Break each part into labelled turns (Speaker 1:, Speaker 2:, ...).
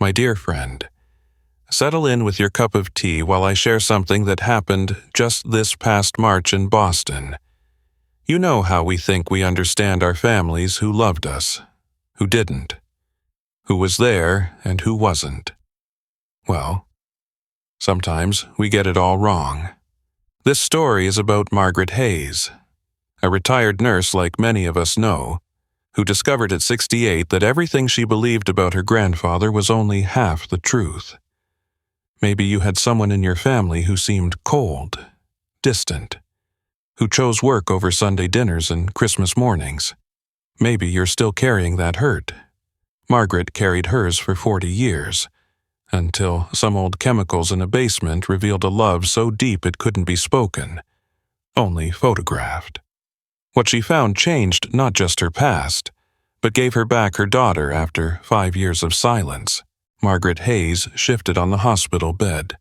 Speaker 1: My dear friend, settle in with your cup of tea while I share something that happened just this past March in Boston. You know how we think we understand our families who loved us, who didn't, who was there and who wasn't. Well, sometimes we get it all wrong. This story is about Margaret Hayes, a retired nurse like many of us know, who discovered at 68 that everything she believed about her grandfather was only half the truth. Maybe you had someone in your family who seemed cold, distant, who chose work over Sunday dinners and Christmas mornings. Maybe you're still carrying that hurt. Margaret carried hers for 40 years, until some old chemicals in a basement revealed a love so deep it couldn't be spoken, only photographed. What she found changed not just her past, but gave her back her daughter after 5 years of silence. Margaret Hayes shifted on the hospital bed,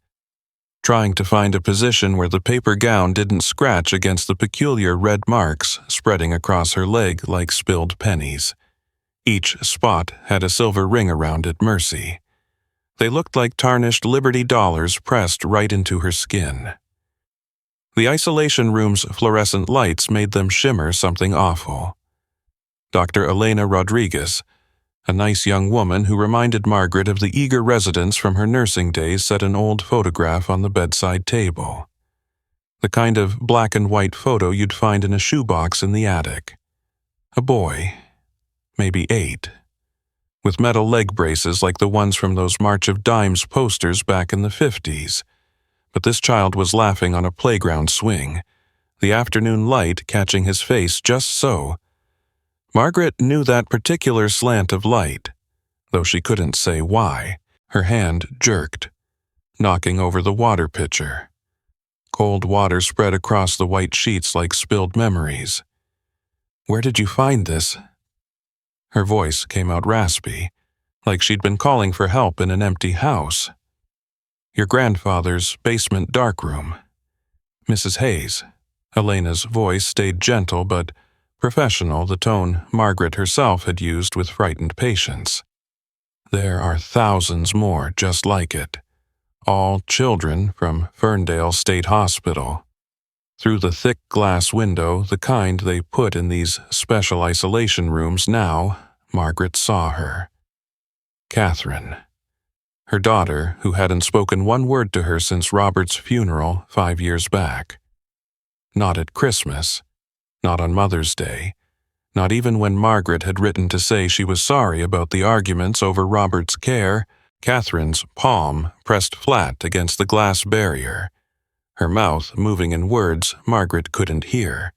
Speaker 1: trying to find a position where the paper gown didn't scratch against the peculiar red marks spreading across her leg like spilled pennies. Each spot had a silver ring around it, mercy. They looked like tarnished Liberty dollars pressed right into her skin. The isolation room's fluorescent lights made them shimmer something awful. Dr. Elena Rodriguez, a nice young woman who reminded Margaret of the eager residents from her nursing days, set an old photograph on the bedside table. The kind of black and white photo you'd find in a shoebox in the attic. A boy, maybe 8, with metal leg braces like the ones from those March of Dimes posters back in the 50s. But this child was laughing on a playground swing, the afternoon light catching his face just so. Margaret knew that particular slant of light, though she couldn't say why. Her hand jerked, knocking over the water pitcher. Cold water spread across the white sheets like spilled memories. "Where did you find this?" Her voice came out raspy, like she'd been calling for help in an empty house. "Your grandfather's basement darkroom. Mrs. Hayes." Elena's voice stayed gentle but professional, the tone Margaret herself had used with frightened patience. "There are thousands more just like it. All children from Ferndale State Hospital." Through the thick glass window, the kind they put in these special isolation rooms now, Margaret saw her. Catherine. Her daughter, who hadn't spoken one word to her since Robert's funeral 5 years back. Not at Christmas, not on Mother's Day, not even when Margaret had written to say she was sorry about the arguments over Robert's care. Catherine's palm pressed flat against the glass barrier, her mouth moving in words Margaret couldn't hear.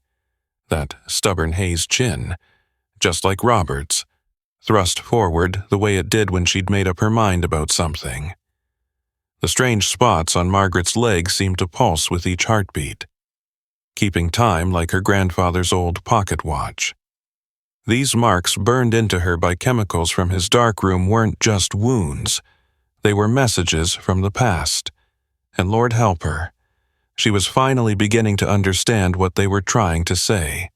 Speaker 1: That stubborn Hayes chin, just like Robert's, thrust forward the way it did when she'd made up her mind about something. The strange spots on Margaret's legs seemed to pulse with each heartbeat, keeping time like her grandfather's old pocket watch. These marks burned into her by chemicals from his darkroom weren't just wounds. They were messages from the past. And Lord help her, she was finally beginning to understand what they were trying to say.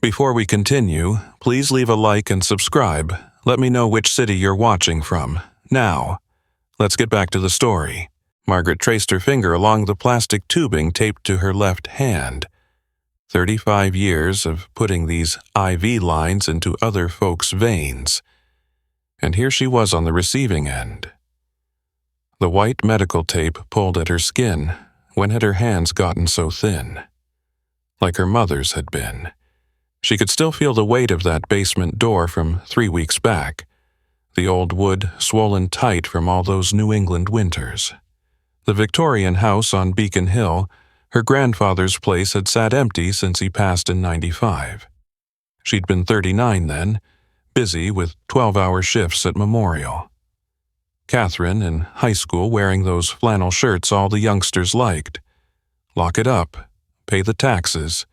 Speaker 1: Before we continue, please leave a like and subscribe. Let me know which city you're watching from. Now, let's get back to the story. Margaret traced her finger along the plastic tubing taped to her left hand. 35 years of putting these IV lines into other folks' veins. And here she was on the receiving end. The white medical tape pulled at her skin. When had her hands gotten so thin? Like her mother's had been. She could still feel the weight of that basement door from 3 weeks back, the old wood swollen tight from all those New England winters. The Victorian house on Beacon Hill, her grandfather's place, had sat empty since he passed in '95. She'd been 39 then, busy with 12-hour shifts at Memorial. Catherine, in high school, wearing those flannel shirts all the youngsters liked. Lock it up, pay the taxes,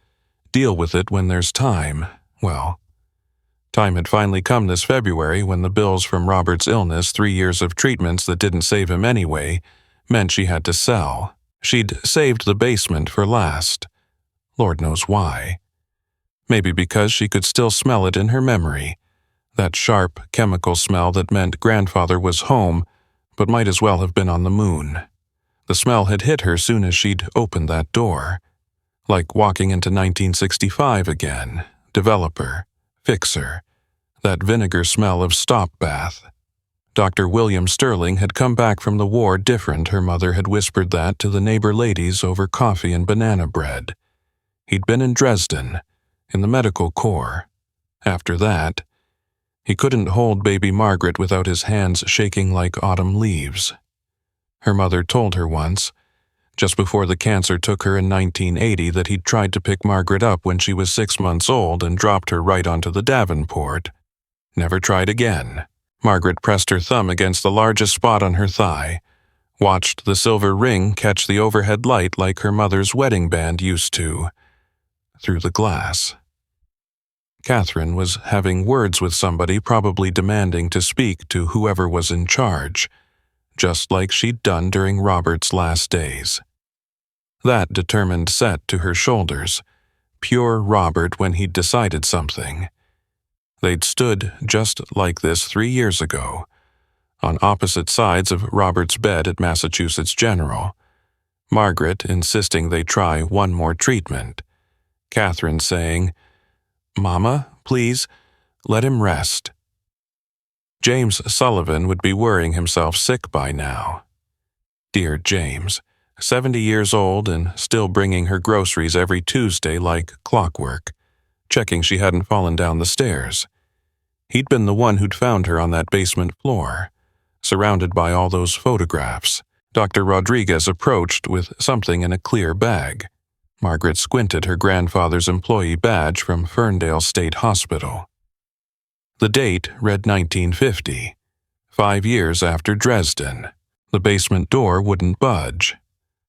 Speaker 1: deal with it when there's time. Well, time had finally come this February when the bills from Robert's illness, 3 years of treatments that didn't save him anyway, meant she had to sell. She'd saved the basement for last. Lord knows why. Maybe because she could still smell it in her memory. That sharp, chemical smell that meant grandfather was home, but might as well have been on the moon. The smell had hit her soon as she'd opened that door. Like walking into 1965 again. Developer. Fixer. That vinegar smell of stop bath. Dr. William Sterling had come back from the war different. Her mother had whispered that to the neighbor ladies over coffee and banana bread. He'd been in Dresden, in the medical corps. After that, he couldn't hold baby Margaret without his hands shaking like autumn leaves. Her mother told her once, just before the cancer took her in 1980, that he'd tried to pick Margaret up when she was 6 months old and dropped her right onto the Davenport. Never tried again. Margaret pressed her thumb against the largest spot on her thigh, watched the silver ring catch the overhead light like her mother's wedding band used to, through the glass. Catherine was having words with somebody, probably demanding to speak to whoever was in charge, just like she'd done during Robert's last days. That determined set to her shoulders, pure Robert when he'd decided something. They'd stood just like this 3 years ago, on opposite sides of Robert's bed at Massachusetts General, Margaret insisting they try one more treatment, Catherine saying, "Mama, please, let him rest." James Sullivan would be worrying himself sick by now. Dear James, 70 years old and still bringing her groceries every Tuesday like clockwork, checking she hadn't fallen down the stairs. He'd been the one who'd found her on that basement floor, surrounded by all those photographs. Dr. Rodriguez approached with something in a clear bag. Margaret squinted her grandfather's employee badge from Ferndale State Hospital. The date read 1950, 5 years after Dresden. The basement door wouldn't budge.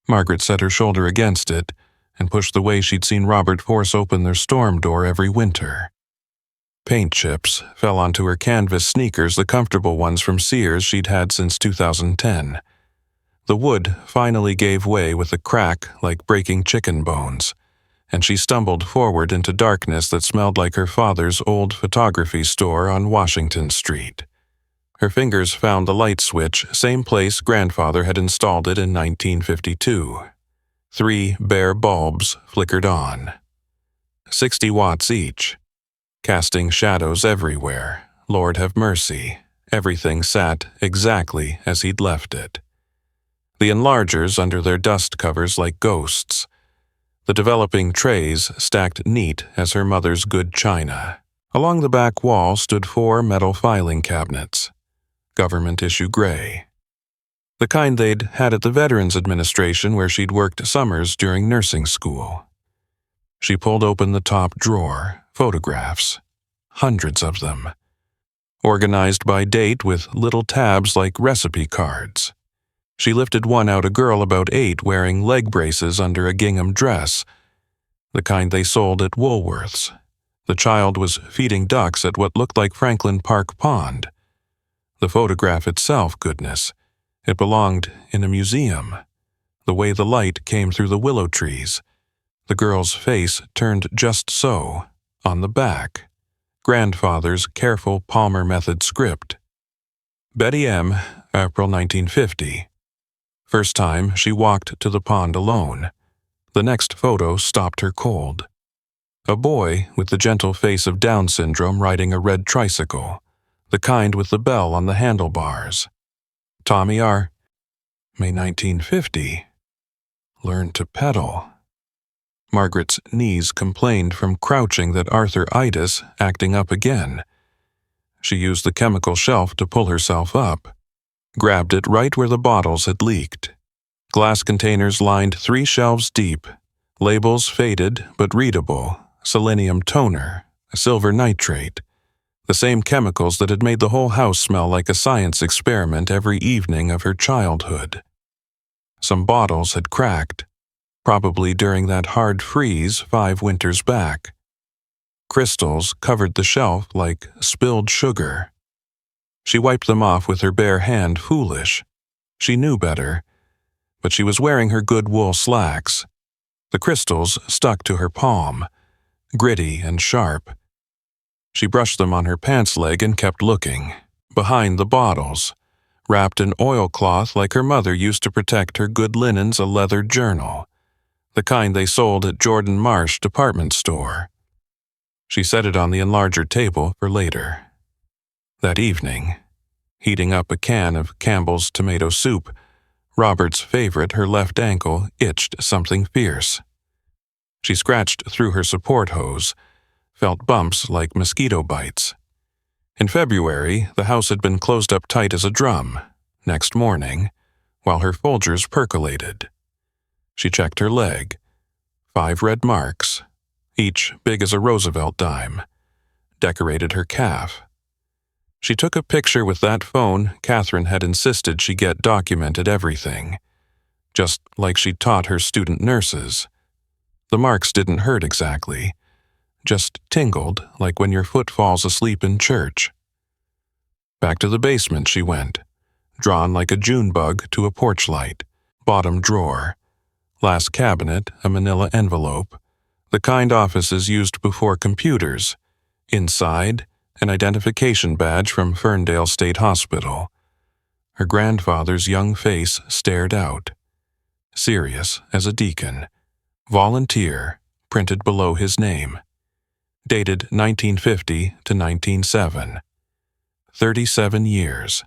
Speaker 1: Margaret set her shoulder against it and pushed the way she'd seen Robert force open their storm door every winter. Paint chips fell onto her canvas sneakers, the comfortable ones from Sears she'd had since 2010. The wood finally gave way with a crack like breaking chicken bones, and she stumbled forward into darkness that smelled like her father's old photography store on Washington Street. Her fingers found the light switch, same place grandfather had installed it in 1952. 3 bare bulbs flickered on. 60 watts each, casting shadows everywhere. Lord have mercy. Everything sat exactly as he'd left it. The enlargers under their dust covers like ghosts. The developing trays stacked neat as her mother's good china. Along the back wall stood 4 metal filing cabinets, government-issue gray. The kind they'd had at the Veterans Administration where she'd worked summers during nursing school. She pulled open the top drawer, photographs, hundreds of them, organized by date with little tabs like recipe cards. She lifted one out, a girl about 8 wearing leg braces under a gingham dress, the kind they sold at Woolworth's. The child was feeding ducks at what looked like Franklin Park Pond. The photograph itself, goodness, it belonged in a museum. The way the light came through the willow trees, the girl's face turned just so, on the back. Grandfather's careful Palmer method script. Betty M., April 1950. First time she walked to the pond alone. The next photo stopped her cold. A boy with the gentle face of Down syndrome riding a red tricycle, the kind with the bell on the handlebars. Tommy R. May 1950. Learned to pedal. Margaret's knees complained from crouching that arthritis acting up again. She used the chemical shelf to pull herself up. Grabbed it right where the bottles had leaked. Glass containers lined 3 shelves deep. Labels faded but readable. Selenium toner, silver nitrate. The same chemicals that had made the whole house smell like a science experiment every evening of her childhood. Some bottles had cracked, probably during that hard freeze 5 winters back. Crystals covered the shelf like spilled sugar. She wiped them off with her bare hand, foolish. She knew better, but she was wearing her good wool slacks. The crystals stuck to her palm, gritty and sharp. She brushed them on her pants leg and kept looking. Behind the bottles, wrapped in oilcloth like her mother used to protect her good linens, a leather journal, the kind they sold at Jordan Marsh department store. She set it on the enlarger table for later. That evening, heating up a can of Campbell's tomato soup, Robert's favorite, her left ankle itched something fierce. She scratched through her support hose, felt bumps like mosquito bites. In February, the house had been closed up tight as a drum. Next morning, while her Folgers percolated, she checked her leg. 5 red marks, each big as a Roosevelt dime, decorated her calf. She took a picture with that phone Catherine had insisted she get documented everything, just like she'd taught her student nurses. The marks didn't hurt exactly, just tingled like when your foot falls asleep in church. Back to the basement she went, drawn like a June bug to a porch light. Bottom drawer, last cabinet, a manila envelope, the kind offices used before computers. Inside, an identification badge from Ferndale State Hospital. Her grandfather's young face stared out. Serious as a deacon. Volunteer, printed below his name. Dated 1950 to 1907. 37 years.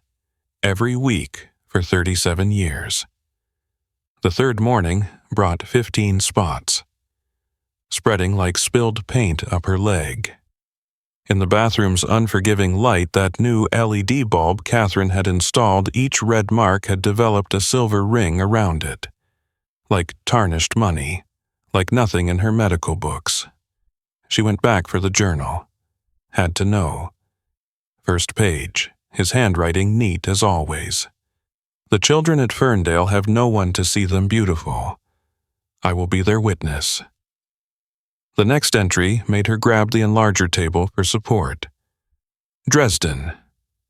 Speaker 1: Every week for 37 years. The third morning brought 15 spots, spreading like spilled paint up her leg. In the bathroom's unforgiving light, that new LED bulb Catherine had installed, each red mark had developed a silver ring around it. Like tarnished money, like nothing in her medical books. She went back for the journal. Had to know. First page, his handwriting neat as always. The children at Ferndale have no one to see them beautiful. I will be their witness. The next entry made her grab the enlarger table for support. Dresden,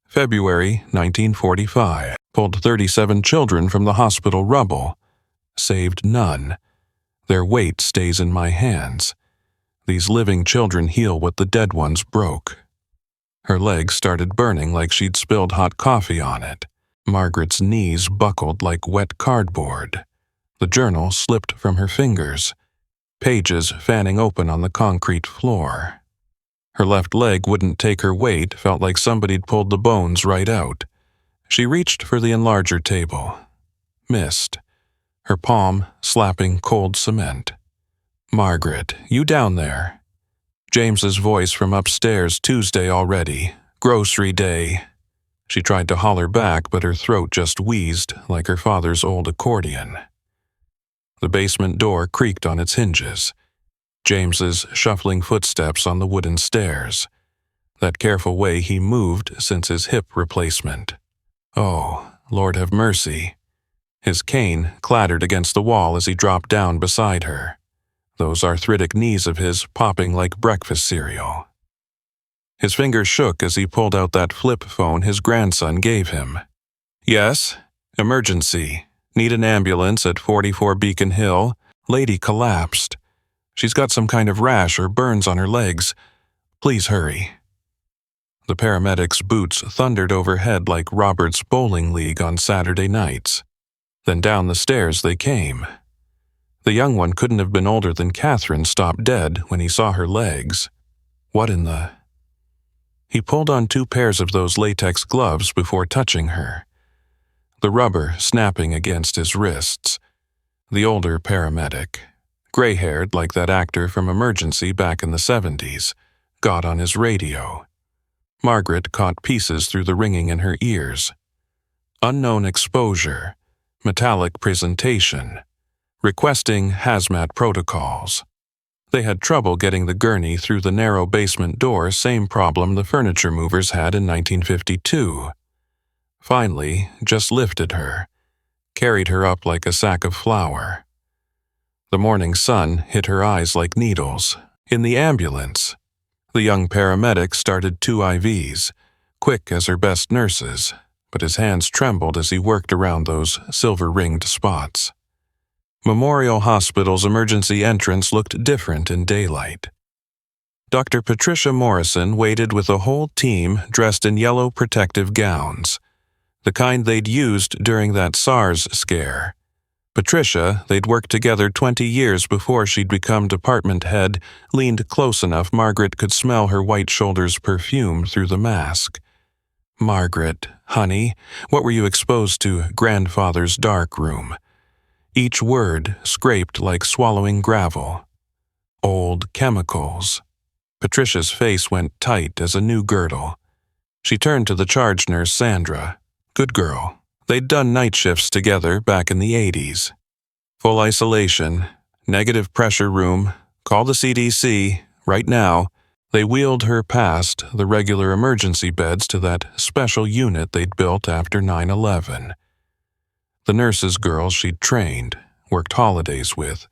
Speaker 1: February 1945. Pulled 37 children from the hospital rubble. Saved none. Their weight stays in my hands. These living children heal what the dead ones broke. Her leg started burning like she'd spilled hot coffee on it. Margaret's knees buckled like wet cardboard. The journal slipped from her fingers, pages fanning open on the concrete floor. Her left leg wouldn't take her weight, felt like somebody'd pulled the bones right out. She reached for the enlarger table. Missed. Her palm slapping cold cement. Margaret, you down there? James's voice from upstairs. Tuesday already. Grocery day. She tried to holler back, but her throat just wheezed like her father's old accordion. The basement door creaked on its hinges. James's shuffling footsteps on the wooden stairs. That careful way he moved since his hip replacement. Oh, Lord have mercy. His cane clattered against the wall as he dropped down beside her. Those arthritic knees of his popping like breakfast cereal. His fingers shook as he pulled out that flip phone his grandson gave him. Yes, emergency. Need an ambulance at 44 Beacon Hill. Lady collapsed. She's got some kind of rash or burns on her legs. Please hurry. The paramedics' boots thundered overhead like Robert's bowling league on Saturday nights. Then down the stairs they came. The young one couldn't have been older than Catherine stopped dead when he saw her legs. What in the... He pulled on 2 pairs of those latex gloves before touching her. The rubber snapping against his wrists. The older paramedic, gray-haired like that actor from Emergency back in the 70s, got on his radio. Margaret caught pieces through the ringing in her ears. Unknown exposure, metallic presentation, requesting hazmat protocols. They had trouble getting the gurney through the narrow basement door, same problem the furniture movers had in 1952. Finally, just lifted her, carried her up like a sack of flour. The morning sun hit her eyes like needles. In the ambulance, the young paramedic started 2 IVs, quick as her best nurses, but his hands trembled as he worked around those silver-ringed spots. Memorial Hospital's emergency entrance looked different in daylight. Dr. Patricia Morrison waited with a whole team dressed in yellow protective gowns, the kind they'd used during that SARS scare. Patricia, they'd worked together 20 years before she'd become department head, leaned close enough Margaret could smell her white shoulders' perfume through the mask. "Margaret, honey, what were you exposed to grandfather's dark room?" Each word scraped like swallowing gravel. "Old chemicals." Patricia's face went tight as a new girdle. She turned to the charge nurse, Sandra. Good girl. They'd done night shifts together back in the 80s. Full isolation, negative pressure room, call the CDC, right now. They wheeled her past the regular emergency beds to that special unit they'd built after 9/11. The nurses' girls she'd trained, worked holidays with,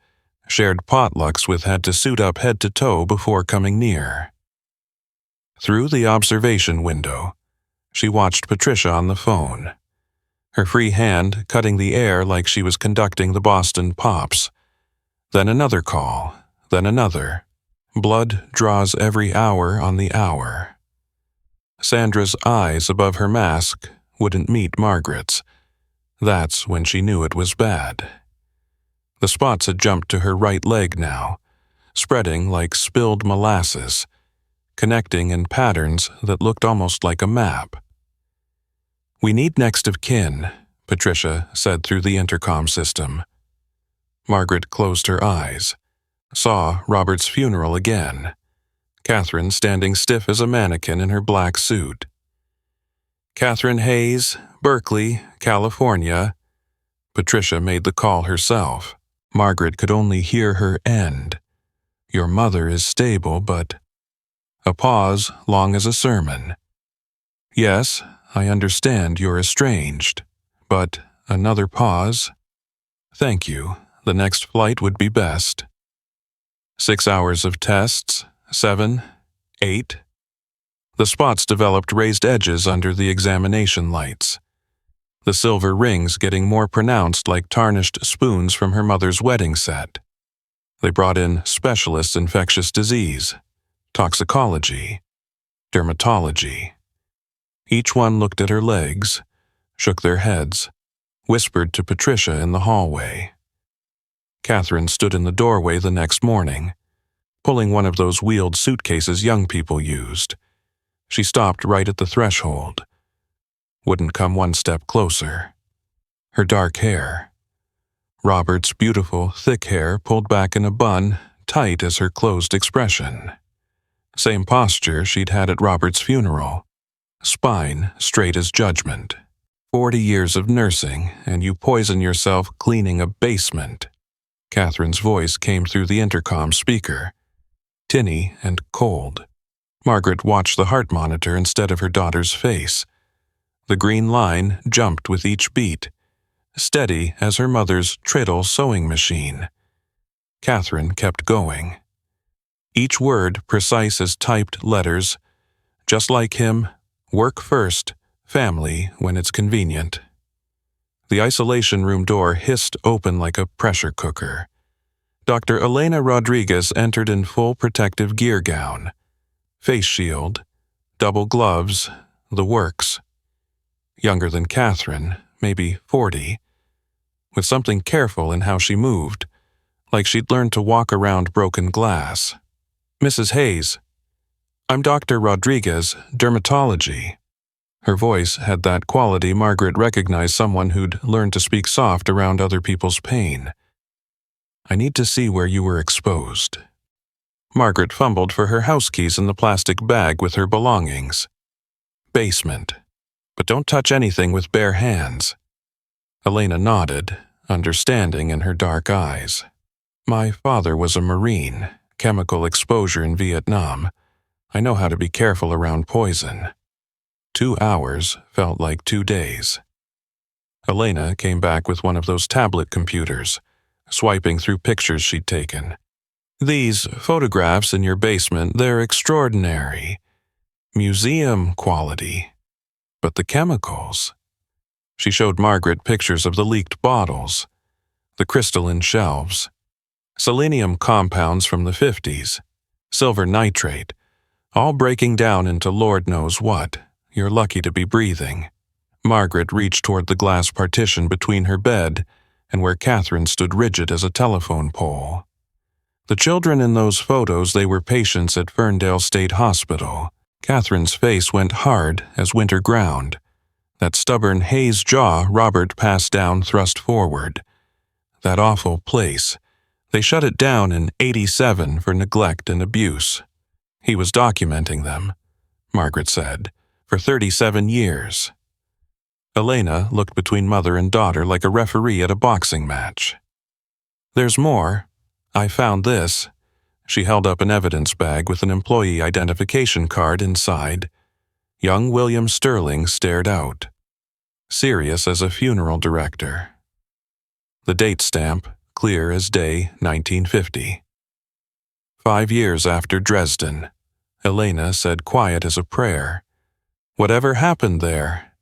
Speaker 1: shared potlucks with, had to suit up head to toe before coming near. Through the observation window, she watched Patricia on the phone, her free hand cutting the air like she was conducting the Boston Pops. Then another call, then another. Blood draws every hour on the hour. Sandra's eyes above her mask wouldn't meet Margaret's. That's when she knew it was bad. The spots had jumped to her right leg now, spreading like spilled molasses, connecting in patterns that looked almost like a map. "We need next of kin," Patricia said through the intercom system. Margaret closed her eyes, saw Robert's funeral again, Catherine standing stiff as a mannequin in her black suit. "Catherine Hayes, Berkeley, California." Patricia made the call herself. Margaret could only hear her end. "Your mother is stable, but—" A pause long as a sermon. "Yes, I understand you're estranged, but—" Another pause. "Thank you. The next flight would be best." 6 hours of tests, 7, 8. The spots developed raised edges under the examination lights, the silver rings getting more pronounced like tarnished spoons from her mother's wedding set. They brought in specialists in infectious disease, toxicology, dermatology. Each one looked at her legs, shook their heads, whispered to Patricia in the hallway. Catherine stood in the doorway the next morning, pulling one of those wheeled suitcases young people used. She stopped right at the threshold. Wouldn't come one step closer. Her dark hair. Robert's beautiful, thick hair pulled back in a bun, tight as her closed expression. Same posture she'd had at Robert's funeral. Spine straight as judgment. 40 years of nursing, and you poison yourself cleaning a basement. Catherine's voice came through the intercom speaker, tinny and cold. Margaret watched the heart monitor instead of her daughter's face. The green line jumped with each beat, steady as her mother's Triddle sewing machine. Catherine kept going. Each word precise as typed letters, just like him, work first, family when it's convenient. The isolation room door hissed open like a pressure cooker. Dr. Elena Rodriguez entered in full protective gear gown, face shield, double gloves, the works. Younger than Catherine, maybe 40, with something careful in how she moved, like she'd learned to walk around broken glass. "Mrs. Hayes, I'm Dr. Rodriguez, dermatology." Her voice had that quality Margaret recognized someone who'd learned to speak soft around other people's pain. "I need to see where you were exposed." Margaret fumbled for her house keys in the plastic bag with her belongings. "Basement. But don't touch anything with bare hands." Elena nodded, understanding in her dark eyes. "My father was a Marine, chemical exposure in Vietnam. I know how to be careful around poison." 2 hours felt like 2 days. Elena came back with one of those tablet computers, swiping through pictures she'd taken. "These photographs in your basement, they're extraordinary. Museum quality. But the chemicals." She showed Margaret pictures of the leaked bottles, the crystalline shelves, selenium compounds from the 50s. silver nitrate, all breaking down into Lord knows what. You're lucky to be breathing. Margaret reached toward the glass partition between her bed and where Catherine stood rigid as a telephone pole. The children in those photos, they were patients at Ferndale State Hospital. Catherine's face went hard as winter ground. That stubborn haze jaw Robert passed down thrust forward. That awful place. They shut it down in '87 for neglect and abuse. He was documenting them, Margaret said, for 37 years. Elena looked between mother and daughter like a referee at a boxing match. There's more. I found this. She held up an evidence bag with an employee identification card inside. Young William Sterling stared out, serious as a funeral director. The date stamp, clear as day, 1950. 5 years after Dresden, Elena said, quiet as a prayer. Whatever happened there?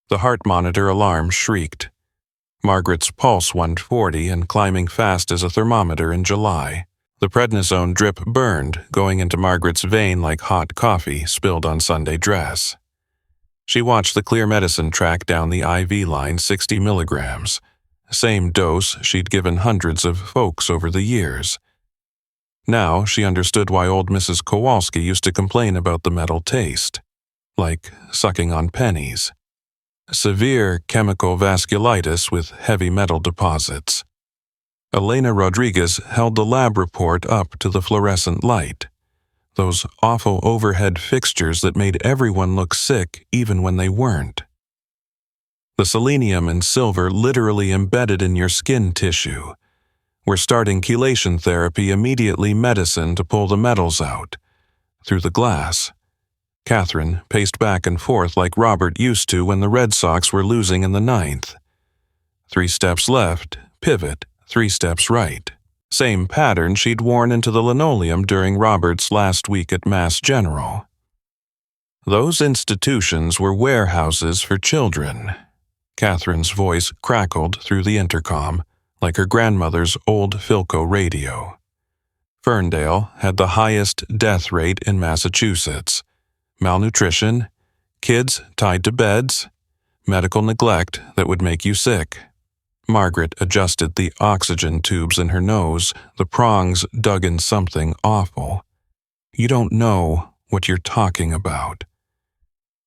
Speaker 1: The heart monitor alarm shrieked. Margaret's pulse 140 and climbing fast as a thermometer in July. The prednisone drip burned, going into Margaret's vein like hot coffee spilled on Sunday dress. She watched the clear medicine track down the IV line 60 milligrams, same dose she'd given hundreds of folks over the years. Now she understood why old Mrs. Kowalski used to complain about the metal taste, like sucking on pennies. Severe chemical vasculitis with heavy metal deposits. Elena Rodriguez held the lab report up to the fluorescent light, those awful overhead fixtures that made everyone look sick even when they weren't. The selenium and silver literally embedded in your skin tissue. We're starting chelation therapy, immediately medicine to pull the metals out. Through the glass. Catherine paced back and forth like Robert used to when the Red Sox were losing in the ninth. 3 steps left, pivot, 3 steps right. Same pattern she'd worn into the linoleum during Robert's last week at Mass General. Those institutions were warehouses for children. Catherine's voice crackled through the intercom, like her grandmother's old Philco radio. Ferndale had the highest death rate in Massachusetts. Malnutrition, kids tied to beds, medical neglect that would make you sick. Margaret adjusted the oxygen tubes in her nose. The prongs dug in something awful. You don't know what you're talking about.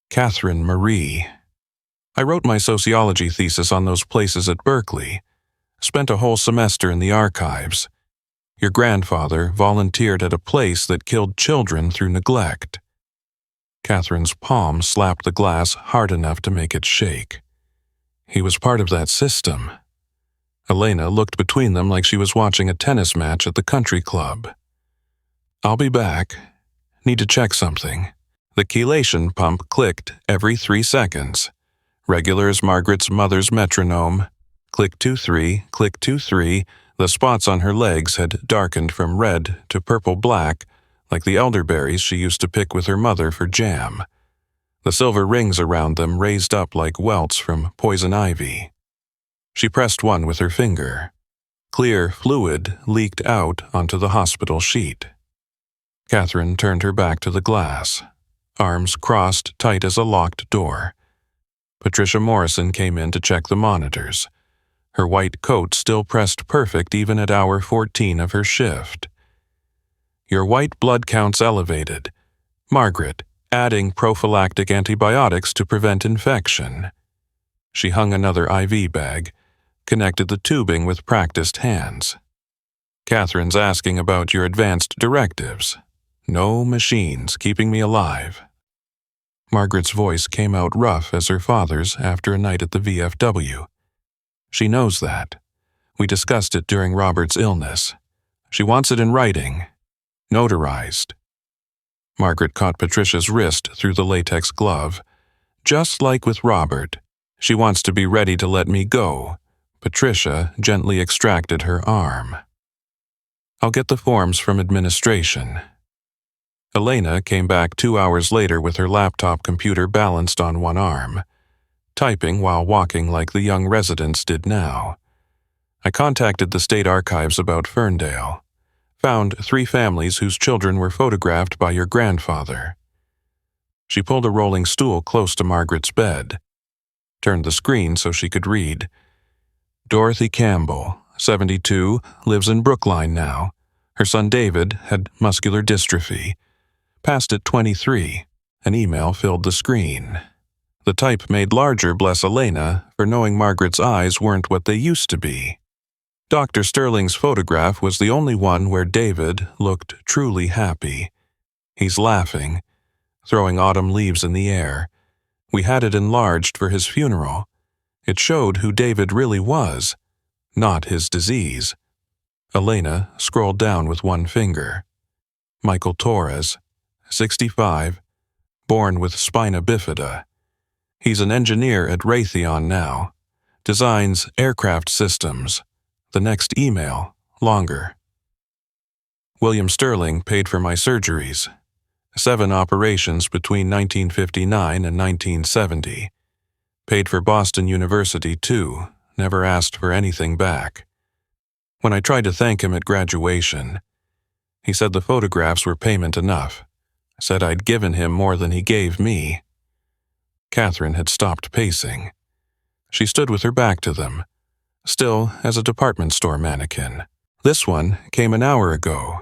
Speaker 1: Catherine Marie. I wrote my sociology thesis on those places at Berkeley. Spent a whole semester in the archives. Your grandfather volunteered at a place that killed children through neglect. Catherine's palm slapped the glass hard enough to make it shake. He was part of that system. Elena looked between them like she was watching a tennis match at the country club. I'll be back. Need to check something. The chelation pump clicked every 3 seconds. Regular as Margaret's mother's metronome. Click 2-3, click 2-3. The spots on her legs had darkened from red to purple-black, like the elderberries she used to pick with her mother for jam. The silver rings around them raised up like welts from poison ivy. She pressed one with her finger. Clear fluid leaked out onto the hospital sheet. Catherine turned her back to the glass, arms crossed tight as a locked door. Patricia Morrison came in to check the monitors. Her white coat still pressed perfect even at hour 14 of her shift. Your white blood count's elevated. Margaret, adding prophylactic antibiotics to prevent infection. She hung another IV bag, connected the tubing with practiced hands. Catherine's asking about your advanced directives. No machines keeping me alive. Margaret's voice came out rough as her father's after a night at the VFW. She knows that. We discussed it during Robert's illness. She wants it in writing. Notarized. Margaret caught Patricia's wrist through the latex glove. Just like with Robert, she wants to be ready to let me go. Patricia gently extracted her arm. I'll get the forms from administration. Elena came back 2 hours later with her laptop computer balanced on one arm, typing while walking like the young residents did now. I contacted the state archives about Ferndale. Found 3 families whose children were photographed by your grandfather. She pulled a rolling stool close to Margaret's bed, turned the screen so she could read. Dorothy Campbell, 72, lives in Brookline now. Her son David had muscular dystrophy. Passed at 23. An email filled the screen. The type made larger, bless Elena, for knowing Margaret's eyes weren't what they used to be. Dr. Sterling's photograph was the only one where David looked truly happy. He's laughing, throwing autumn leaves in the air. We had it enlarged for his funeral. It showed who David really was, not his disease. Elena scrolled down with one finger. Michael Torres, 65, born with spina bifida. He's an engineer at Raytheon now. Designs aircraft systems. The next email, longer. William Sterling paid for my surgeries. 7 operations between 1959 and 1970. Paid for Boston University, too. Never asked for anything back. When I tried to thank him at graduation, he said the photographs were payment enough. Said I'd given him more than he gave me. Catherine had stopped pacing. She stood with her back to them, still as a department store mannequin. This one came an hour ago.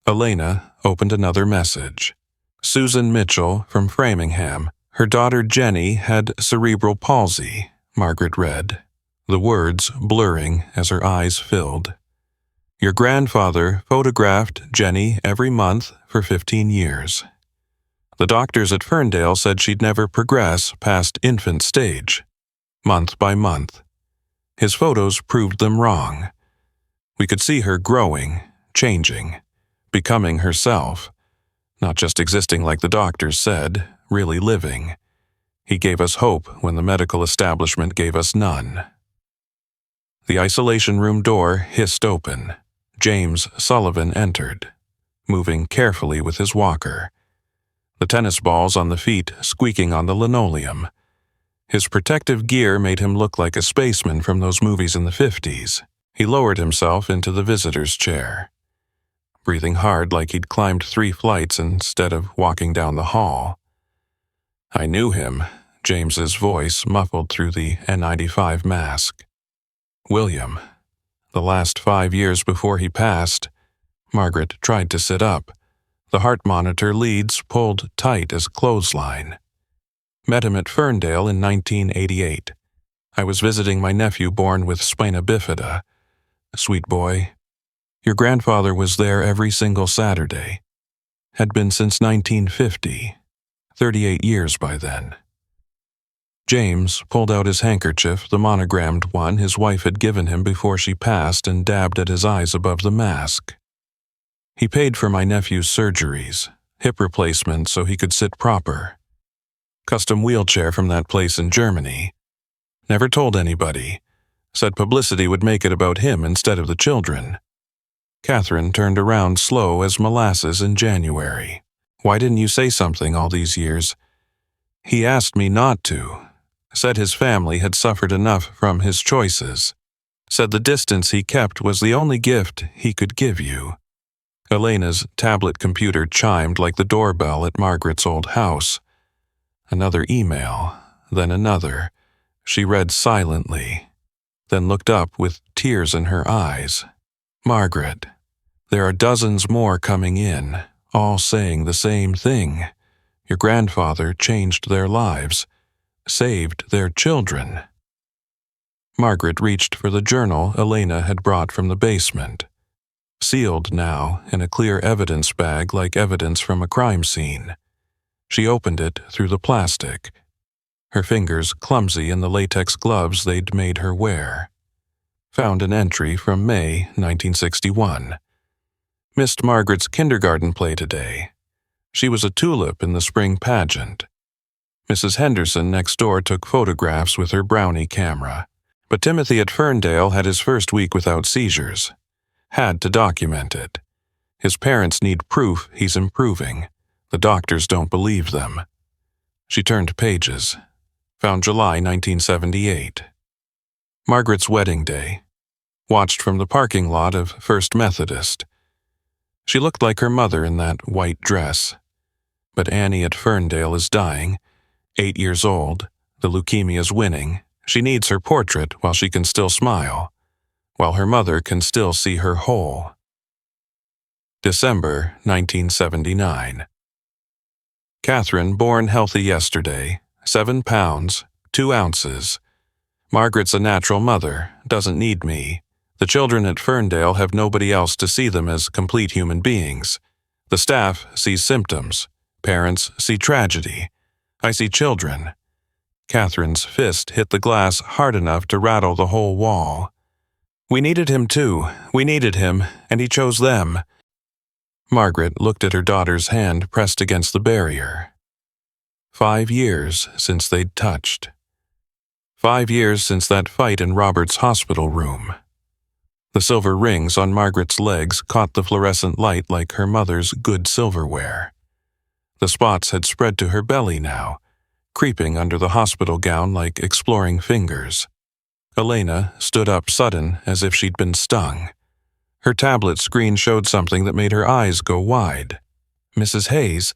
Speaker 1: Elena opened another message. Susan Mitchell from Framingham. Her daughter Jenny had cerebral palsy, Margaret read, the words blurring as her eyes filled. Your grandfather photographed Jenny every month for 15 years. The doctors at Ferndale said she'd never progress past infant stage, month by month. His photos proved them wrong. We could see her growing, changing, becoming herself, not just existing like the doctors said, really living. He gave us hope when the medical establishment gave us none. The isolation room door hissed open. James Sullivan entered, moving carefully with his walker, the tennis balls on the feet squeaking on the linoleum. His protective gear made him look like a spaceman from those movies in the 50s. He lowered himself into the visitor's chair, breathing hard like he'd climbed 3 flights instead of walking down the hall. I knew him, James's voice muffled through the N95 mask. William. The last 5 years before he passed, Margaret tried to sit up. The heart monitor leads pulled tight as clothesline. Met him at Ferndale in 1988. I was visiting my nephew born with spina bifida. Sweet boy. Your grandfather was there every single Saturday. Had been since 1950. 38 years by then. James pulled out his handkerchief, the monogrammed one his wife had given him before she passed, and dabbed at his eyes above the mask. He paid for my nephew's surgeries, hip replacement so he could sit proper. Custom wheelchair from that place in Germany. Never told anybody. Said publicity would make it about him instead of the children. Catherine turned around slow as molasses in January. Why didn't you say something all these years? He asked me not to. Said his family had suffered enough from his choices. Said the distance he kept was the only gift he could give you. Elena's tablet computer chimed like the doorbell at Margaret's old house. Another email, then another. She read silently, then looked up with tears in her eyes. Margaret, there are dozens more coming in, all saying the same thing. Your grandfather changed their lives, saved their children. Margaret reached for the journal Elena had brought from the basement, sealed now in a clear evidence bag like evidence from a crime scene. She opened it through the plastic, her fingers clumsy in the latex gloves they'd made her wear. Found an entry from May 1961. Missed Margaret's kindergarten play today. She was a tulip in the spring pageant. Mrs. Henderson next door took photographs with her brownie camera, but Timothy at Ferndale had his first week without seizures. Had to document it. His parents need proof he's improving. The doctors don't believe them. She turned pages. Found July 1978. Margaret's wedding day. Watched from the parking lot of First Methodist. She looked like her mother in that white dress. But Annie at Ferndale is dying, 8 years old, the leukemia's winning. She needs her portrait while she can still smile, while her mother can still see her whole. December 1979. Catherine born healthy yesterday, 7 pounds, 2 ounces. Margaret's a natural mother, doesn't need me. The children at Ferndale have nobody else to see them as complete human beings. The staff sees symptoms. Parents see tragedy. I see children. Catherine's fist hit the glass hard enough to rattle the whole wall. We needed him too. We needed him, and he chose them. Margaret looked at her daughter's hand pressed against the barrier. 5 years since they'd touched. 5 years since that fight in Robert's hospital room. The silver rings on Margaret's legs caught the fluorescent light like her mother's good silverware. The spots had spread to her belly now, creeping under the hospital gown like exploring fingers. Elena stood up sudden as if she'd been stung. Her tablet screen showed something that made her eyes go wide. Mrs. Hayes,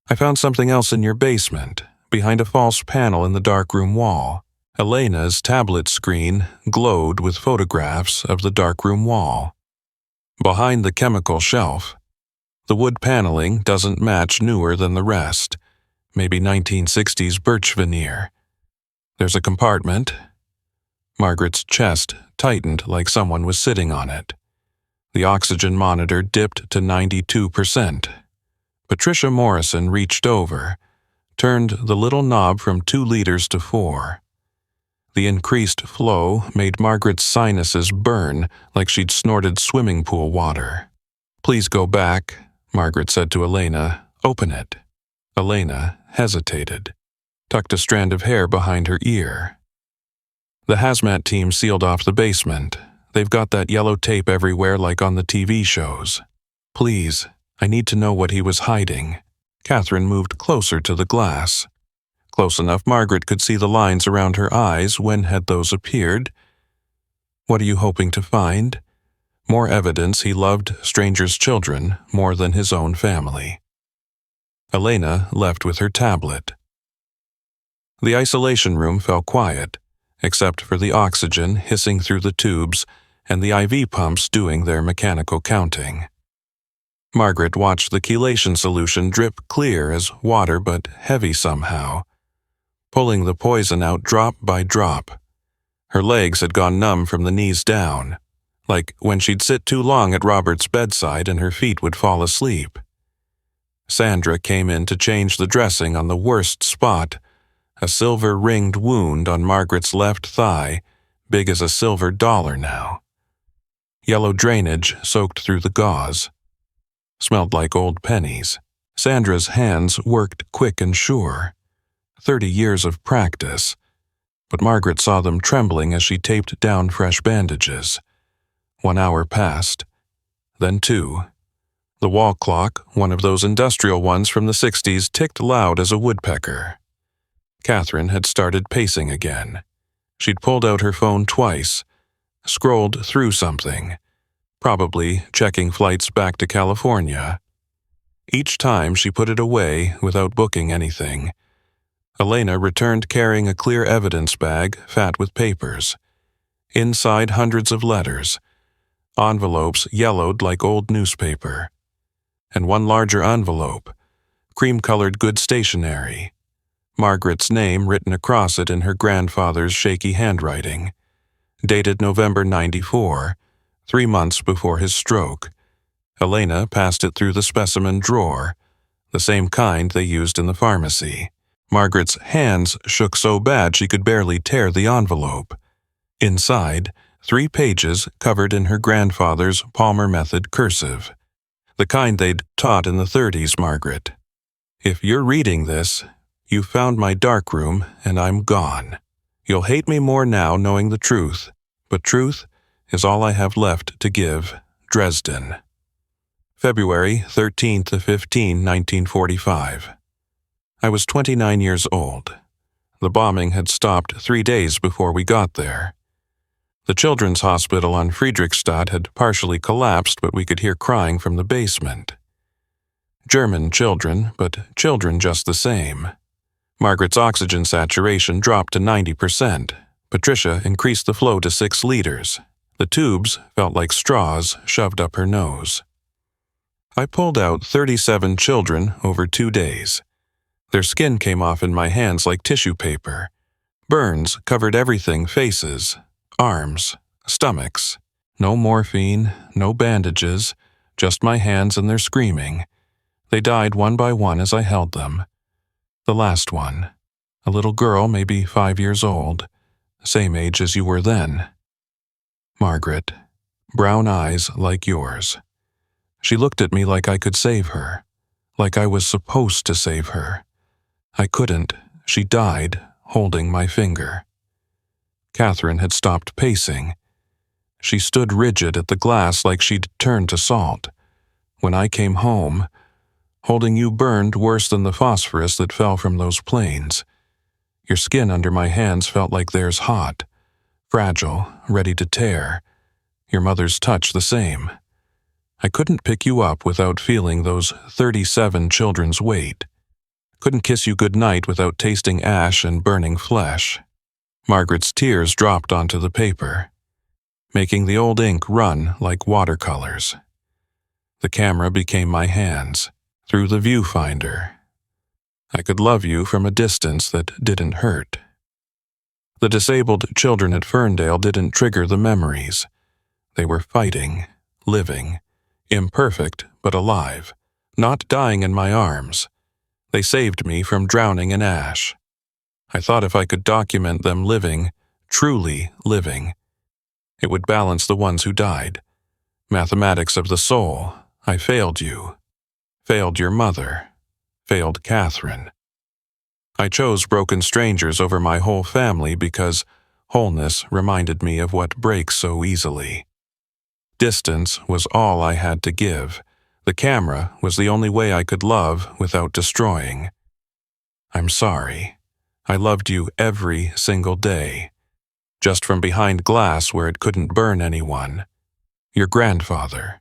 Speaker 1: I found something else in your basement, behind a false panel in the darkroom wall. Elena's tablet screen glowed with photographs of the darkroom wall. Behind the chemical shelf, the wood paneling doesn't match newer than the rest, maybe 1960s birch veneer. There's a compartment. Margaret's chest tightened like someone was sitting on it. The oxygen monitor dipped to 92%. Patricia Morrison reached over, turned the little knob from 2 liters to 4. The increased flow made Margaret's sinuses burn like she'd snorted swimming pool water. Please go back, Margaret said to Elena. Open it. Elena hesitated, tucked a strand of hair behind her ear. The hazmat team sealed off the basement. They've got that yellow tape everywhere like on the TV shows. Please, I need to know what he was hiding. Catherine moved closer to the glass. Close enough Margaret could see the lines around her eyes. When had those appeared? What are you hoping to find? More evidence he loved strangers' children more than his own family. Elena left with her tablet. The isolation room fell quiet, except for the oxygen hissing through the tubes and the IV pumps doing their mechanical counting. Margaret watched the chelation solution drip clear as water but heavy somehow, pulling the poison out drop by drop. Her legs had gone numb from the knees down, like when she'd sit too long at Robert's bedside and her feet would fall asleep. Sandra came in to change the dressing on the worst spot, a silver-ringed wound on Margaret's left thigh, big as a silver dollar now. Yellow drainage soaked through the gauze. Smelled like old pennies. Sandra's hands worked quick and sure. 30 years of practice. But Margaret saw them trembling as she taped down fresh bandages. 1 hour passed. Then 2. The wall clock, one of those industrial ones from the 60s, ticked loud as a woodpecker. Catherine had started pacing again. She'd pulled out her phone twice, scrolled through something, probably checking flights back to California. Each time she put it away without booking anything. Elena returned carrying a clear evidence bag fat with papers. Inside hundreds of letters, envelopes yellowed like old newspaper, and one larger envelope, cream-colored good stationery. Margaret's name written across it in her grandfather's shaky handwriting. Dated November 94, 3 months before his stroke. Elena passed it through the specimen drawer, the same kind they used in the pharmacy. Margaret's hands shook so bad she could barely tear the envelope. Inside, 3 pages covered in her grandfather's Palmer Method cursive. The kind they'd taught in the 30s, Margaret. If you're reading this, you found my darkroom and I'm gone. You'll hate me more now knowing the truth, but truth is all I have left to give. Dresden. February 13 to 15, 1945. I was 29 years old. The bombing had stopped 3 days before we got there. The children's hospital on Friedrichstadt had partially collapsed, but we could hear crying from the basement. German children, but children just the same. Margaret's oxygen saturation dropped to 90%. Patricia increased the flow to 6 liters. The tubes felt like straws shoved up her nose. I pulled out 37 children over 2 days. Their skin came off in my hands like tissue paper. Burns covered everything: faces, arms, stomachs. No morphine, no bandages, just my hands and their screaming. They died one by one as I held them. The last one, a little girl maybe 5 years old, same age as you were then. Margaret, brown eyes like yours. She looked at me like I could save her, like I was supposed to save her. I couldn't. She died holding my finger. Catherine had stopped pacing. She stood rigid at the glass like she'd turned to salt. When I came home, holding you burned worse than the phosphorus that fell from those planes. Your skin under my hands felt like theirs, hot, fragile, ready to tear. Your mother's touch the same. I couldn't pick you up without feeling those 37 children's weight. Couldn't kiss you goodnight without tasting ash and burning flesh. Margaret's tears dropped onto the paper, making the old ink run like watercolors. The camera became my hands, through the viewfinder. I could love you from a distance that didn't hurt. The disabled children at Ferndale didn't trigger the memories. They were fighting, living, imperfect but alive, not dying in my arms. They saved me from drowning in ash. I thought if I could document them living, truly living, it would balance the ones who died. Mathematics of the soul. I failed you. Failed your mother. Failed Catherine. I chose broken strangers over my whole family because wholeness reminded me of what breaks so easily. Distance was all I had to give. The camera was the only way I could love without destroying. I'm sorry. I loved you every single day, just from behind glass where it couldn't burn anyone. Your grandfather,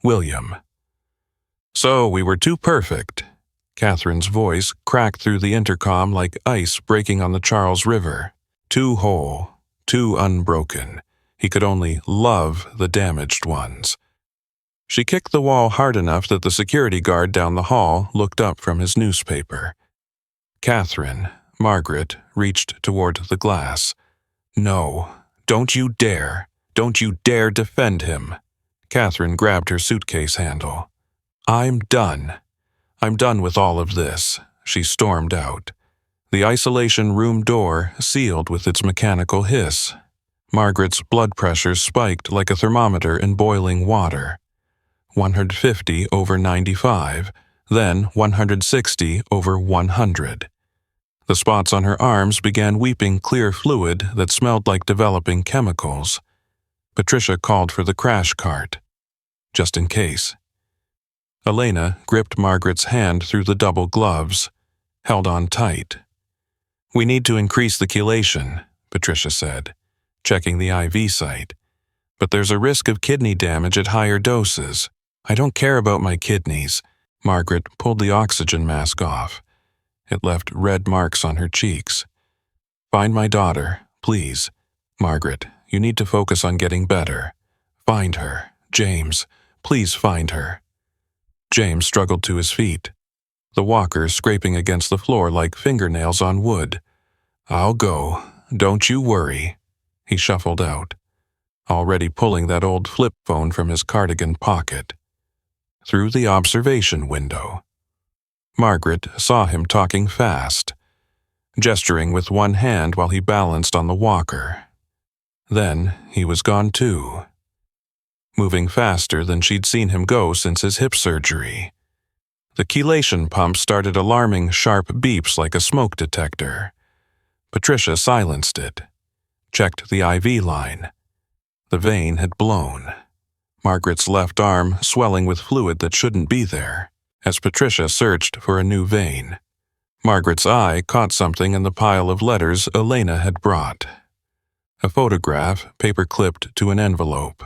Speaker 1: William. So we were too perfect. Catherine's voice cracked through the intercom like ice breaking on the Charles River. Too whole, too unbroken. He could only love the damaged ones. She kicked the wall hard enough that the security guard down the hall looked up from his newspaper. Catherine, Margaret, reached toward the glass. No, don't you dare. Don't you dare defend him. Catherine grabbed her suitcase handle. I'm done. I'm done with all of this, she stormed out. The isolation room door sealed with its mechanical hiss. Margaret's blood pressure spiked like a thermometer in boiling water. 150 over 95, then 160 over 100. The spots on her arms began weeping clear fluid that smelled like developing chemicals. Patricia called for the crash cart, just in case. Elena gripped Margaret's hand through the double gloves, held on tight. We need to increase the chelation, Patricia said, checking the IV site. But there's a risk of kidney damage at higher doses. I don't care about my kidneys. Margaret pulled the oxygen mask off. It left red marks on her cheeks. Find my daughter, please. Margaret, you need to focus on getting better. Find her. James, please find her. James struggled to his feet, the walker scraping against the floor like fingernails on wood. I'll go. Don't you worry. He shuffled out, already pulling that old flip phone from his cardigan pocket. Through the observation window. Margaret saw him talking fast, gesturing with one hand while he balanced on the walker. Then he was gone too, moving faster than she'd seen him go since his hip surgery. The chelation pump started alarming sharp beeps like a smoke detector. Patricia silenced it, checked the IV line. The vein had blown. Margaret's left arm swelling with fluid that shouldn't be there, as Patricia searched for a new vein. Margaret's eye caught something in the pile of letters Elena had brought. A photograph paper-clipped to an envelope.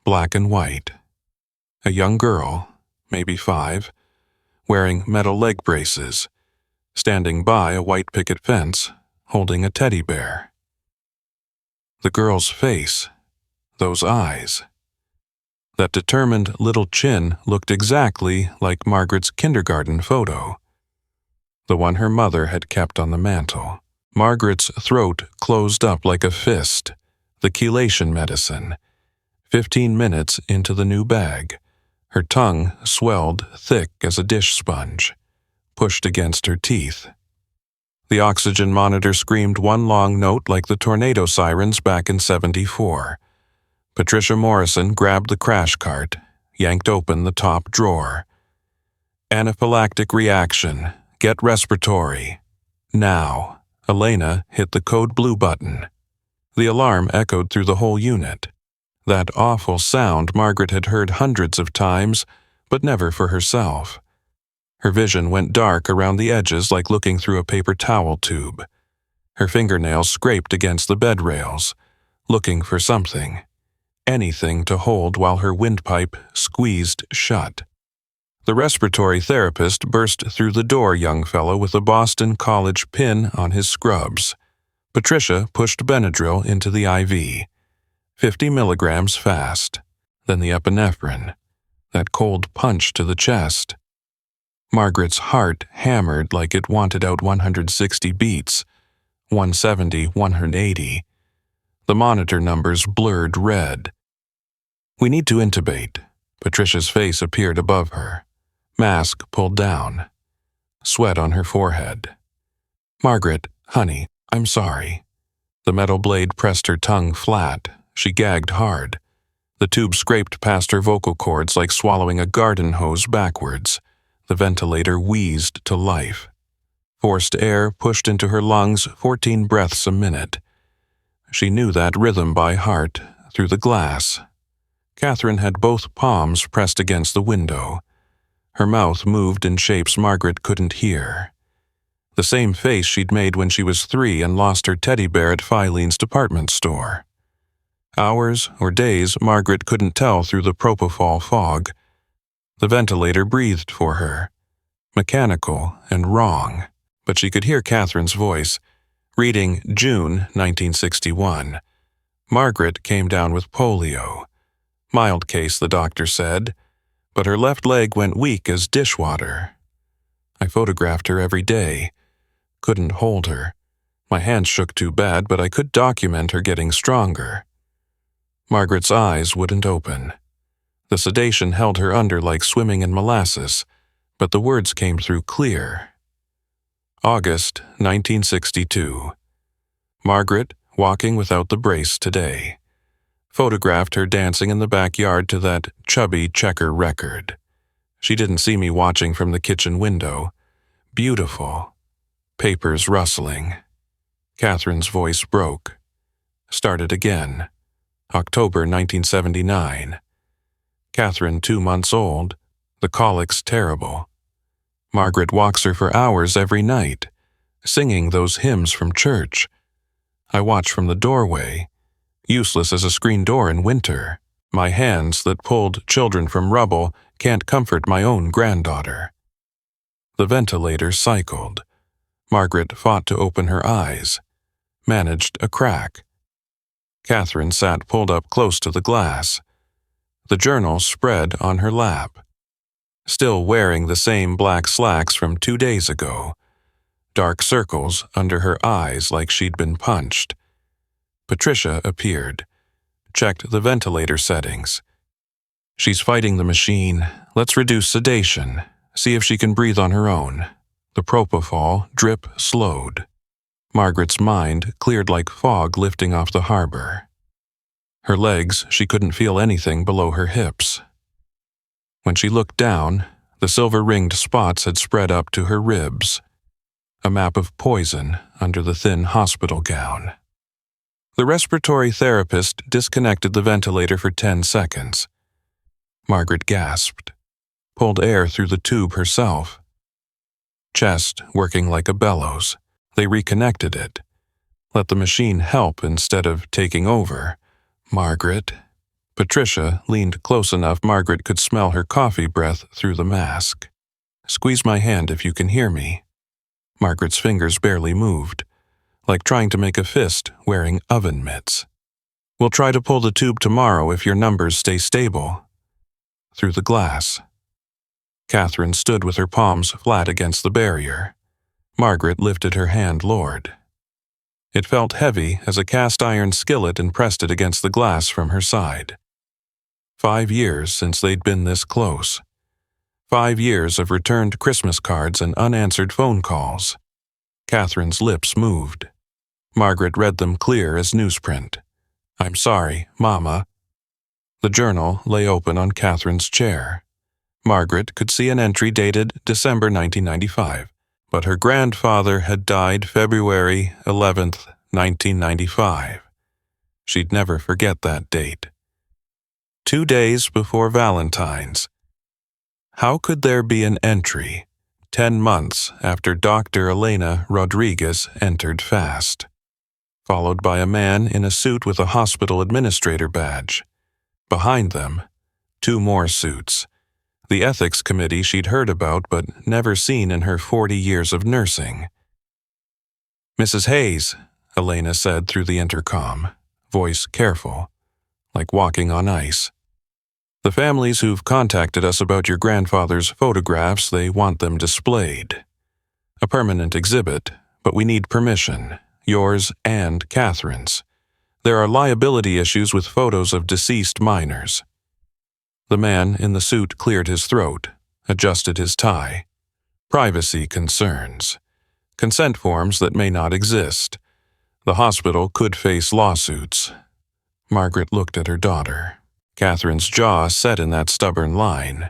Speaker 1: Black and white. A young girl, maybe 5, wearing metal leg braces, standing by a white picket fence, holding a teddy bear. The girl's face, those eyes. That determined little chin looked exactly like Margaret's kindergarten photo, the one her mother had kept on the mantel. Margaret's throat closed up like a fist, the chelation medicine. 15 minutes into the new bag, her tongue swelled thick as a dish sponge, pushed against her teeth. The oxygen monitor screamed one long note like the tornado sirens back in '74. Patricia Morrison grabbed the crash cart, yanked open the top drawer. Anaphylactic reaction. Get respiratory. Now. Elena hit the code blue button. The alarm echoed through the whole unit. That awful sound Margaret had heard hundreds of times, but never for herself. Her vision went dark around the edges like looking through a paper towel tube. Her fingernails scraped against the bed rails, looking for something. Anything to hold while her windpipe squeezed shut. The respiratory therapist burst through the door, young fellow with a Boston College pin on his scrubs. Patricia pushed Benadryl into the IV. 50 milligrams fast. Then the epinephrine. That cold punch to the chest. Margaret's heart hammered like it wanted out 160 beats. 170, 180. The monitor numbers blurred red. We need to intubate. Patricia's face appeared above her. Mask pulled down. Sweat on her forehead. Margaret, honey, I'm sorry. The metal blade pressed her tongue flat. She gagged hard. The tube scraped past her vocal cords like swallowing a garden hose backwards. The ventilator wheezed to life. Forced air pushed into her lungs 14 breaths a minute. She knew that rhythm by heart, through the glass. Catherine had both palms pressed against the window. Her mouth moved in shapes Margaret couldn't hear. The same face she'd made when she was 3 and lost her teddy bear at Filene's department store. Hours or days Margaret couldn't tell through the propofol fog. The ventilator breathed for her. Mechanical and wrong, but she could hear Catherine's voice, reading June 1961. Margaret came down with polio. Mild case, the doctor said, but her left leg went weak as dishwater. I photographed her every day. Couldn't hold her. My hands shook too bad, but I could document her getting stronger. Margaret's eyes wouldn't open. The sedation held her under like swimming in molasses, but the words came through clear. August 1962. Margaret, walking without the brace today. Photographed her dancing in the backyard to that chubby checker record. She didn't see me watching from the kitchen window. Beautiful. Papers rustling. Catherine's voice broke. Started again. October 1979. Catherine 2 months old. The colics terrible. Margaret walks her for hours every night, singing those hymns from church. I watch from the doorway. Useless as a screen door in winter. My hands that pulled children from rubble can't comfort my own granddaughter. The ventilator cycled. Margaret fought to open her eyes. Managed a crack. Catherine sat pulled up close to the glass. The journal spread on her lap. Still wearing the same black slacks from 2 days ago. Dark circles under her eyes like she'd been punched. Patricia appeared. Checked the ventilator settings. She's fighting the machine. Let's reduce sedation. See if she can breathe on her own. The propofol drip slowed. Margaret's mind cleared like fog lifting off the harbor. Her legs, she couldn't feel anything below her hips. When she looked down, the silver-ringed spots had spread up to her ribs. A map of poison under the thin hospital gown. The respiratory therapist disconnected the ventilator for 10 seconds. Margaret gasped, pulled air through the tube herself. Chest working like a bellows. They reconnected it. Let the machine help instead of taking over. Margaret. Patricia leaned close enough Margaret could smell her coffee breath through the mask. Squeeze my hand if you can hear me. Margaret's fingers barely moved, like trying to make a fist wearing oven mitts. We'll try to pull the tube tomorrow if your numbers stay stable. Through the glass. Catherine stood with her palms flat against the barrier. Margaret lifted her hand lowered. It felt heavy as a cast-iron skillet and pressed it against the glass from her side. 5 years since they'd been this close. 5 years of returned Christmas cards and unanswered phone calls. Catherine's lips moved. Margaret read them clear as newsprint. I'm sorry, Mama. The journal lay open on Catherine's chair. Margaret could see an entry dated December 1995, but her grandfather had died February 11th, 1995. She'd never forget that date. 2 days before Valentine's. How could there be an entry 10 months after Dr. Elena Rodriguez entered fast, followed by a man in a suit with a hospital administrator badge? Behind them, 2 more suits. The ethics committee she'd heard about but never seen in her 40 years of nursing. Mrs. Hayes, Elena said through the intercom, voice careful, like walking on ice. The families who've contacted us about your grandfather's photographs, they want them displayed. A permanent exhibit, but we need permission, yours and Catherine's. There are liability issues with photos of deceased minors. The man in the suit cleared his throat, adjusted his tie. Privacy concerns. Consent forms that may not exist. The hospital could face lawsuits. Margaret looked at her daughter. Catherine's jaw set in that stubborn line.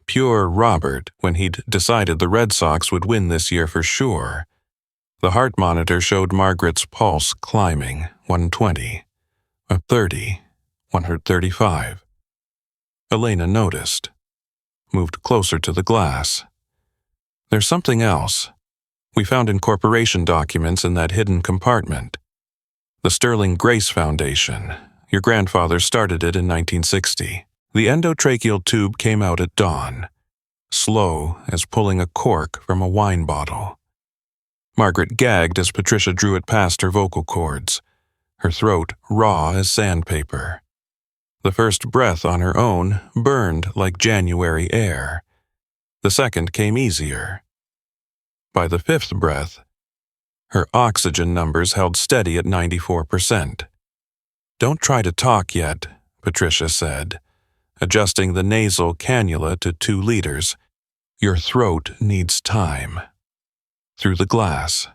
Speaker 1: Pure Robert when he'd decided the Red Sox would win this year for sure. The heart monitor showed Margaret's pulse climbing, 120, 130, 135. Elena noticed, moved closer to the glass. There's something else. We found incorporation documents in that hidden compartment. The Sterling Grace Foundation. Your grandfather started it in 1960. The endotracheal tube came out at dawn, slow as pulling a cork from a wine bottle. Margaret gagged as Patricia drew it past her vocal cords, her throat raw as sandpaper. The first breath on her own burned like January air. The second came easier. By the 5th breath, her oxygen numbers held steady at 94%. Don't try to talk yet, Patricia said, adjusting the nasal cannula to 2 liters. Your throat needs time. Through the glass.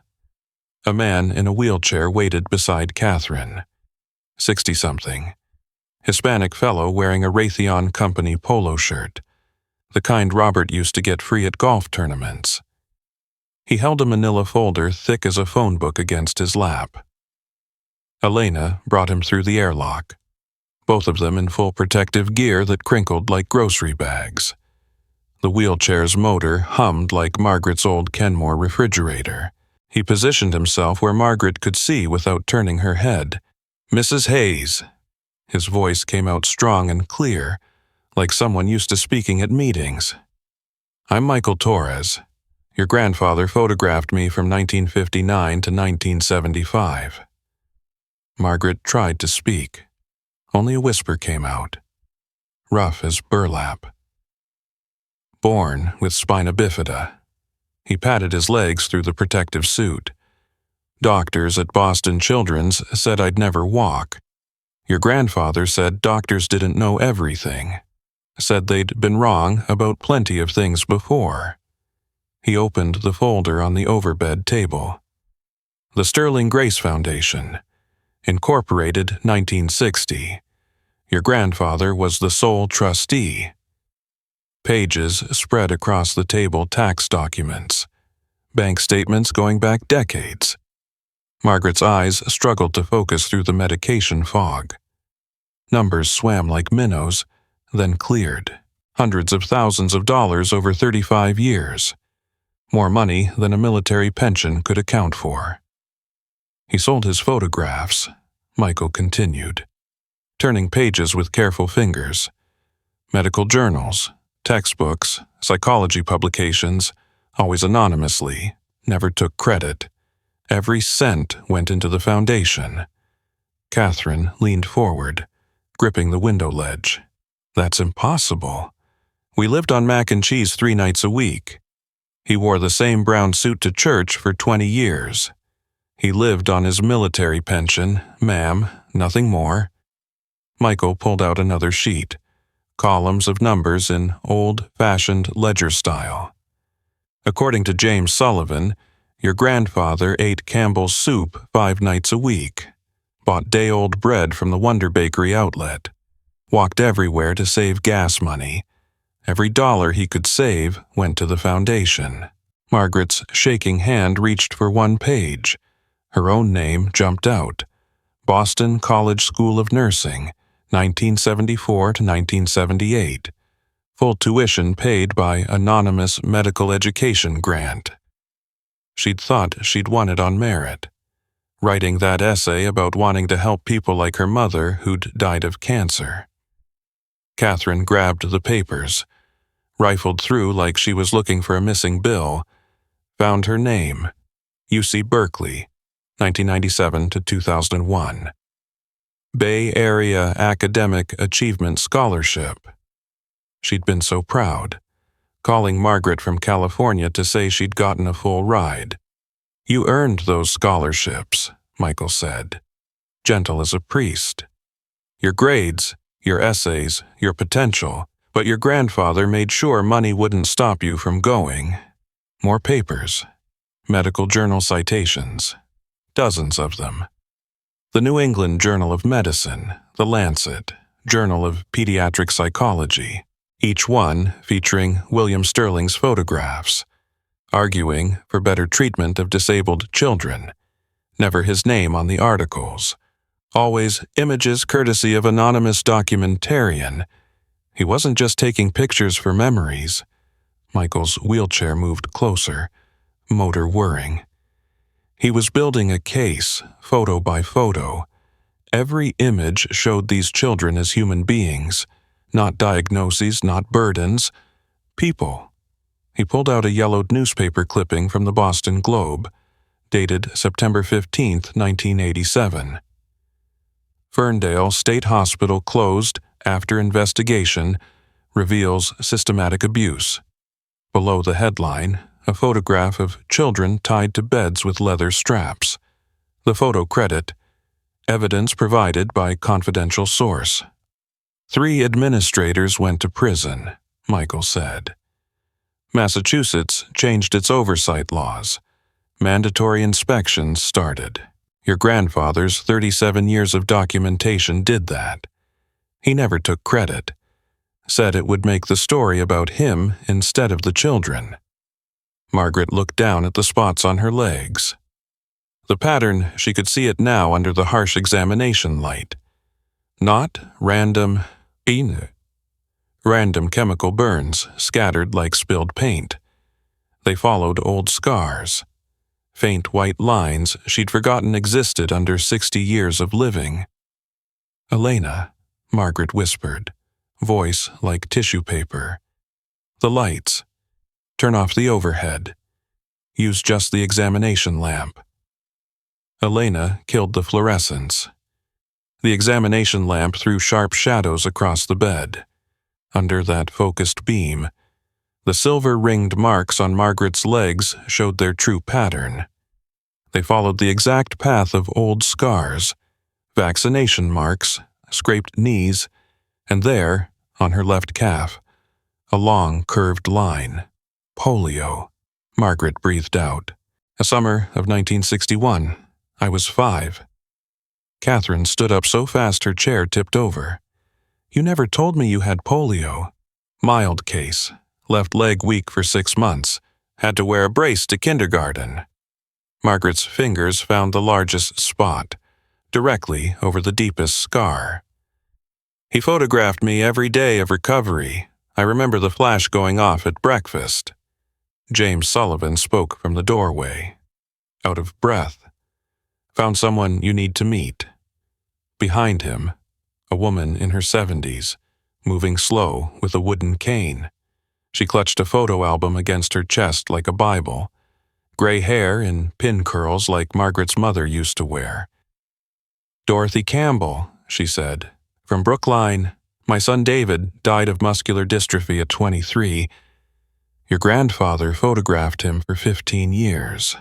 Speaker 1: A man in a wheelchair waited beside Catherine. 60-something. Hispanic fellow wearing a Raytheon Company polo shirt, the kind Robert used to get free at golf tournaments. He held a manila folder thick as a phone book against his lap. Elena brought him through the airlock, both of them in full protective gear that crinkled like grocery bags. The wheelchair's motor hummed like Margaret's old Kenmore refrigerator. He positioned himself where Margaret could see without turning her head. Mrs. Hayes. His voice came out strong and clear, like someone used to speaking at meetings. I'm Michael Torres. Your grandfather photographed me from 1959 to 1975. Margaret tried to speak. Only a whisper came out, rough as burlap. Born with spina bifida. He patted his legs through the protective suit. Doctors at Boston Children's said I'd never walk. Your grandfather said doctors didn't know everything. Said they'd been wrong about plenty of things before. He opened the folder on the overbed table. The Sterling Grace Foundation. Incorporated 1960. Your grandfather was the sole trustee. Pages spread across the table tax documents. Bank statements going back decades. Margaret's eyes struggled to focus through the medication fog. Numbers swam like minnows, then cleared. Hundreds of thousands of dollars over 35 years. More money than a military pension could account for. He sold his photographs, Michael continued, turning pages with careful fingers. Medical journals, textbooks, psychology publications, always anonymously, never took credit. Every cent went into the foundation. Catherine leaned forward, gripping the window ledge. That's impossible. We lived on mac and cheese 3 nights a week. He wore the same brown suit to church for 20 years. He lived on his military pension, ma'am, nothing more. Michael pulled out another sheet, columns of numbers in old-fashioned ledger style. According to James Sullivan, your grandfather ate Campbell's soup 5 nights a week, bought day-old bread from the Wonder Bakery outlet, walked everywhere to save gas money. Every dollar he could save went to the foundation. Margaret's shaking hand reached for one page. Her own name jumped out. Boston College School of Nursing, 1974 to 1978. Full tuition paid by anonymous medical education grant. She'd thought she'd won it on merit, writing that essay about wanting to help people like her mother who'd died of cancer. Catherine grabbed the papers, rifled through like she was looking for a missing bill, found her name, UC Berkeley, 1997 to 2001. Bay Area Academic Achievement Scholarship. She'd been so proud, calling Margaret from California to say she'd gotten a full ride. You earned those scholarships, Michael said, gentle as a priest. Your grades, your essays, your potential, but your grandfather made sure money wouldn't stop you from going. More papers, medical journal citations, dozens of them. The New England Journal of Medicine, The Lancet, Journal of Pediatric Psychology, each one featuring William Sterling's photographs, arguing for better treatment of disabled children. Never his name on the articles. Always images courtesy of anonymous documentarian. He wasn't just taking pictures for memories. Michael's wheelchair moved closer, motor whirring. He was building a case, photo by photo. Every image showed these children as human beings, not diagnoses, not burdens, people. He pulled out a yellowed newspaper clipping from the Boston Globe, dated September 15, 1987. Ferndale State Hospital closed after investigation reveals systematic abuse. Below the headline, a photograph of children tied to beds with leather straps. The photo credit, evidence provided by confidential source. 3 administrators went to prison, Michael said. Massachusetts changed its oversight laws. Mandatory inspections started. Your grandfather's 37 years of documentation did that. He never took credit. Said it would make the story about him instead of the children. Margaret looked down at the spots on her legs. The pattern, she could see it now under the harsh examination light. Not random chemical burns scattered like spilled paint. They followed old scars. Faint white lines she'd forgotten existed under 60 years of living. Elena, Margaret whispered, voice like tissue paper. The lights. Turn off the overhead. Use just the examination lamp. Elena killed the fluorescents. The examination lamp threw sharp shadows across the bed. Under that focused beam, the silver-ringed marks on Margaret's legs showed their true pattern. They followed the exact path of old scars, vaccination marks, scraped knees, and there, on her left calf, a long curved line. Polio, Margaret breathed out. A summer of 1961. I was 5. Catherine stood up so fast her chair tipped over. You never told me you had polio. Mild case. Left leg weak for 6 months. Had to wear a brace to kindergarten. Margaret's fingers found the largest spot, directly over the deepest scar. He photographed me every day of recovery. I remember the flash going off at breakfast. James Sullivan spoke from the doorway, out of breath. Found someone you need to meet. Behind him, a woman in her 70s, moving slow with a wooden cane. She clutched a photo album against her chest like a Bible, gray hair in pin curls like Margaret's mother used to wear. "Dorothy Campbell," she said, "from Brookline. My son David died of muscular dystrophy at 23. Your grandfather photographed him for 15 years.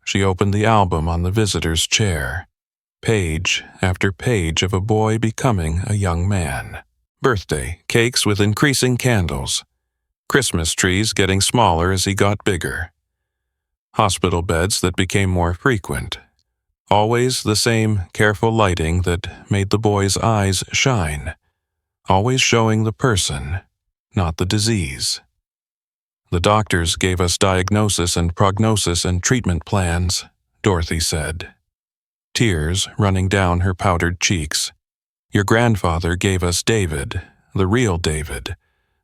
Speaker 1: She opened the album on the visitor's chair. Page after page of a boy becoming a young man. Birthday cakes with increasing candles. Christmas trees getting smaller as he got bigger. Hospital beds that became more frequent. Always the same careful lighting that made the boy's eyes shine. Always showing the person, not the disease. The doctors gave us diagnosis and prognosis and treatment plans," Dorothy said, tears running down her powdered cheeks. "Your grandfather gave us David, the real David,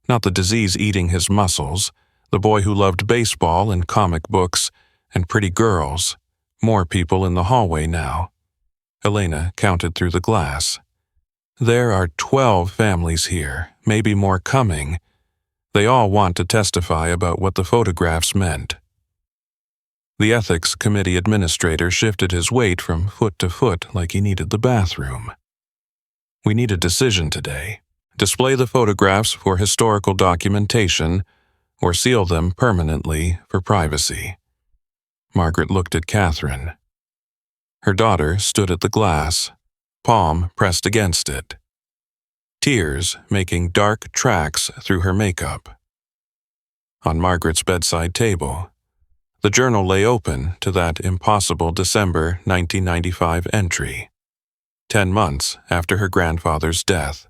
Speaker 1: not the disease eating his muscles, the boy who loved baseball and comic books and pretty girls. More people in the hallway now." Elena counted through the glass. "There are 12 families here, maybe more coming. They all want to testify about what the photographs meant." The ethics committee administrator shifted his weight from foot to foot like he needed the bathroom. "We need a decision today. Display the photographs for historical documentation or seal them permanently for privacy." Margaret looked at Catherine. Her daughter stood at the glass, palm pressed against it, tears making dark tracks through her makeup. On Margaret's bedside table, the journal lay open to that impossible December 1995 entry, 10 months after her grandfather's death.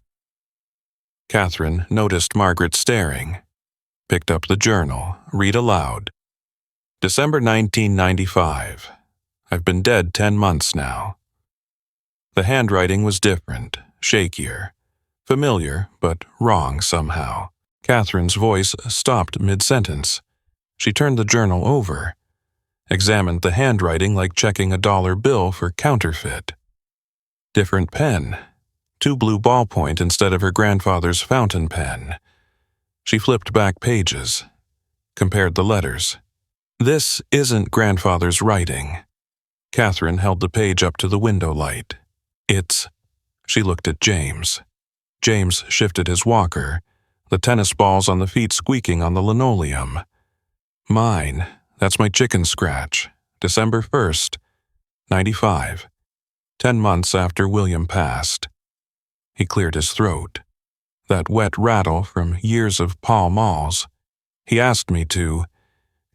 Speaker 1: Catherine noticed Margaret staring, picked up the journal, read aloud. "December 1995. I've been dead 10 months now." The handwriting was different, shakier, familiar but wrong somehow. Catherine's voice stopped mid-sentence. She turned the journal over, examined the handwriting like checking a dollar bill for counterfeit. Different pen, 2 blue ballpoint instead of her grandfather's fountain pen. She flipped back pages, compared the letters. "This isn't grandfather's writing." Catherine held the page up to the window light. "It's—" She looked at James. James shifted his walker, the tennis balls on the feet squeaking on the linoleum. "Mine. That's my chicken scratch. December 1st, 95. 10 months after William passed." He cleared his throat. That wet rattle from years of Pall Malls. "He asked me to.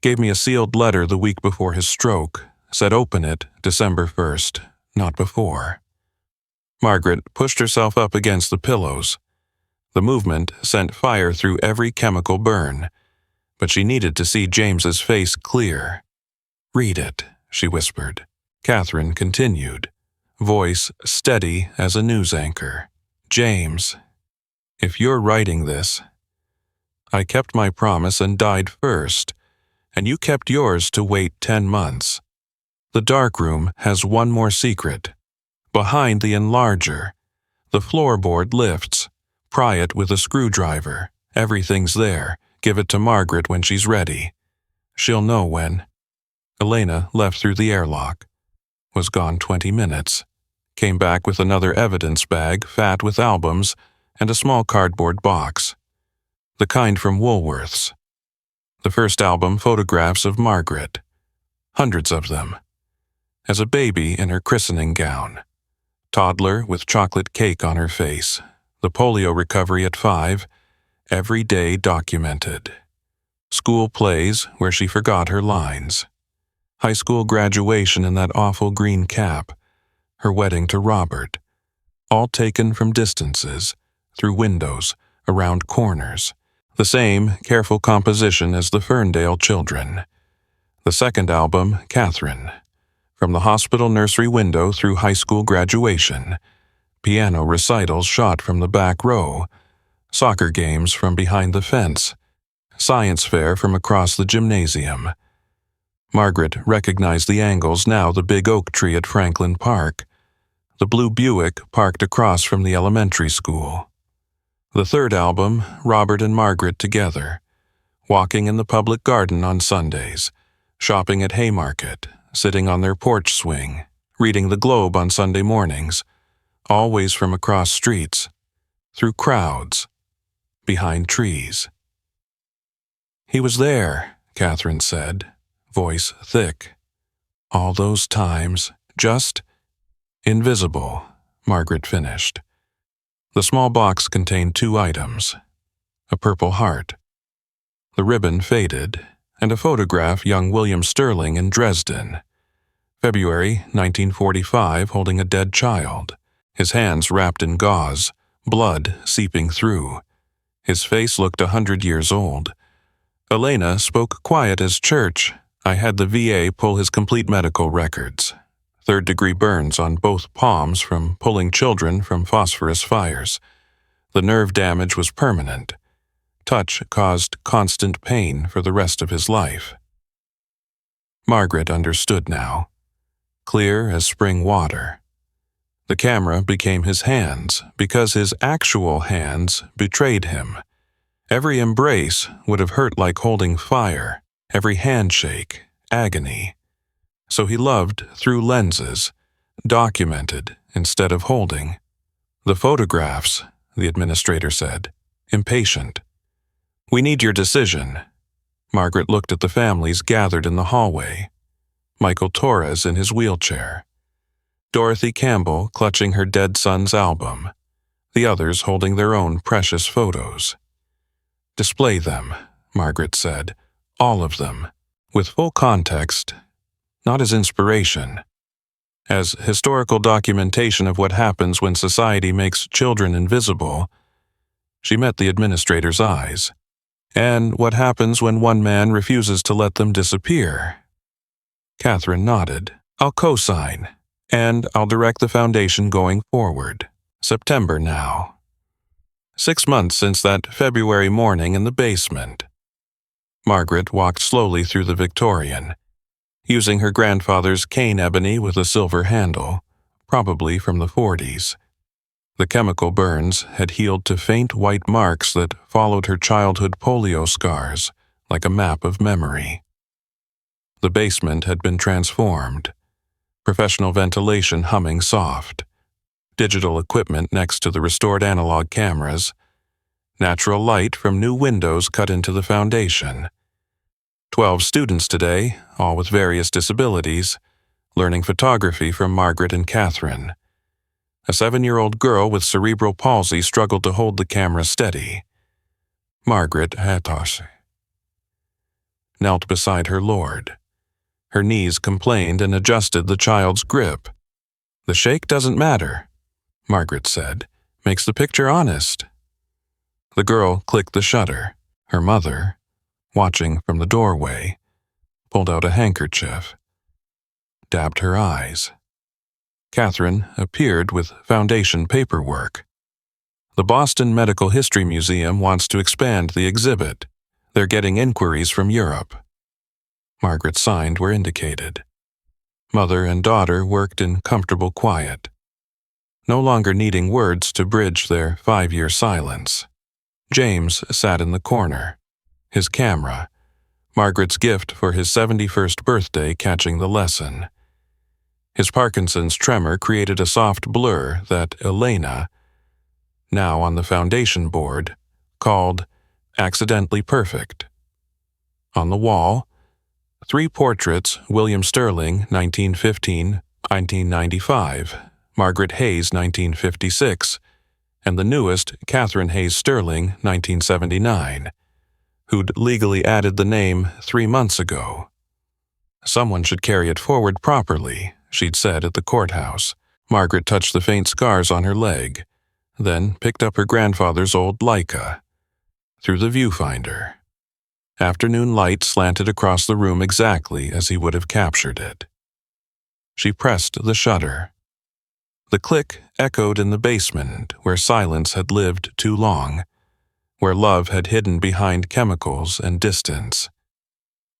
Speaker 1: Gave me a sealed letter the week before his stroke. Said open it December 1st, not before." Margaret pushed herself up against the pillows. The movement sent fire through every chemical burn, but she needed to see James's face clear. "Read it," she whispered. Catherine continued, voice steady as a news anchor. "James, if you're writing this, I kept my promise and died first, and you kept yours to wait 10 months. The darkroom has one more secret. Behind the enlarger, the floorboard lifts. Pry it with a screwdriver. Everything's there. Give it to Margaret when she's ready. She'll know when." Elena left through the airlock. Was gone 20 minutes. Came back with another evidence bag fat with albums and a small cardboard box. The kind from Woolworth's. The first album photographs of Margaret. Hundreds of them. As a baby in her christening gown. Toddler with chocolate cake on her face. The polio recovery at 5. Every day documented. School plays where she forgot her lines. High school graduation in that awful green cap. Her wedding to Robert. All taken from distances, through windows, around corners. The same careful composition as the Ferndale children. The second album, Catherine. From the hospital nursery window through high school graduation. Piano recitals shot from the back row. Soccer games from behind the fence. Science fair from across the gymnasium. Margaret recognized the angles now: the big oak tree at Franklin Park, the blue Buick parked across from the elementary school. The third album, Robert and Margaret together, walking in the public garden on Sundays, shopping at Haymarket, sitting on their porch swing, reading the Globe on Sunday mornings, always from across streets, through crowds, behind trees. "He was there," Catherine said, voice thick. "All those times, just invisible," Margaret finished. The small box contained 2 items: a purple heart, the ribbon faded, and a photograph young William Sterling in Dresden, February 1945, holding a dead child, his hands wrapped in gauze, blood seeping through. His face looked 100 years old. Elena spoke quiet as church. "I had the VA pull his complete medical records. 3rd-degree burns on both palms from pulling children from phosphorus fires. The nerve damage was permanent. Touch caused constant pain for the rest of his life." Margaret understood now, clear as spring water. The camera became his hands because his actual hands betrayed him. Every embrace would have hurt like holding fire, every handshake, agony. So he loved through lenses, documented instead of holding. "The photographs," the administrator said, impatient. "We need your decision." Margaret looked at the families gathered in the hallway. Michael Torres in his wheelchair, Dorothy Campbell clutching her dead son's album, the others holding their own precious photos. "Display them," Margaret said, "all of them, with full context, not as inspiration, as historical documentation of what happens when society makes children invisible." She met the administrator's eyes. "And what happens when one man refuses to let them disappear?" Catherine nodded. "I'll co-sign, and I'll direct the foundation going forward. September now." 6 months since that February morning in the basement. Margaret walked slowly through the Victorian, using her grandfather's cane ebony with a silver handle, probably from the 40s. The chemical burns had healed to faint white marks that followed her childhood polio scars like a map of memory. The basement had been transformed, professional ventilation humming soft, digital equipment next to the restored analog cameras, natural light from new windows cut into the foundation. 12 students today, all with various disabilities, learning photography from Margaret and Catherine. A 7-year-old girl with cerebral palsy struggled to hold the camera steady. Margaret Hatos knelt beside her lord. Her knees complained and adjusted the child's grip. "The shake doesn't matter," Margaret said. "Makes the picture honest." The girl clicked the shutter. Her mother, watching from the doorway, pulled out a handkerchief, dabbed her eyes. Catherine appeared with foundation paperwork. "The Boston Medical History Museum wants to expand the exhibit. They're getting inquiries from Europe." Margaret signed where indicated. Mother and daughter worked in comfortable quiet, no longer needing words to bridge their 5-year silence. James sat in the corner, his camera, Margaret's gift for his 71st birthday, catching the lesson. His Parkinson's tremor created a soft blur that Elena, now on the foundation board, called accidentally perfect. On the wall, 3 portraits: William Sterling, 1915-1995, Margaret Hayes, 1956, and the newest, Catherine Hayes Sterling, 1979, who'd legally added the name 3 months ago. "Someone should carry it forward properly," she'd said at the courthouse. Margaret touched the faint scars on her leg, then picked up her grandfather's old Leica. Through the viewfinder, afternoon light slanted across the room exactly as he would have captured it. She pressed the shutter. The click echoed in the basement where silence had lived too long, where love had hidden behind chemicals and distance.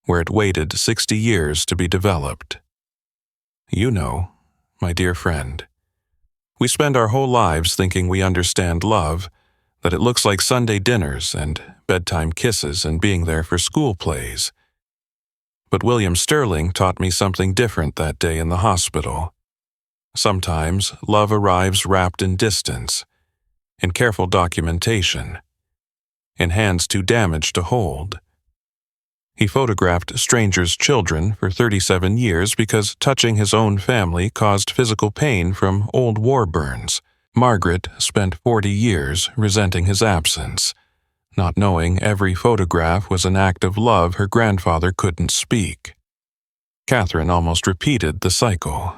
Speaker 1: where it waited 60 years to be developed. You know, my dear friend, we spend our whole lives thinking we understand love, that it looks like Sunday dinners and bedtime kisses and being there for school plays. But William Sterling taught me something different that day in the hospital. Sometimes love arrives wrapped in distance, in careful documentation, in hands too damaged to hold. He photographed strangers' children for 37 years because touching his own family caused physical pain from old war burns. Margaret spent 40 years resenting his absence, not knowing every photograph was an act of love her grandfather couldn't speak. Catherine almost repeated the cycle,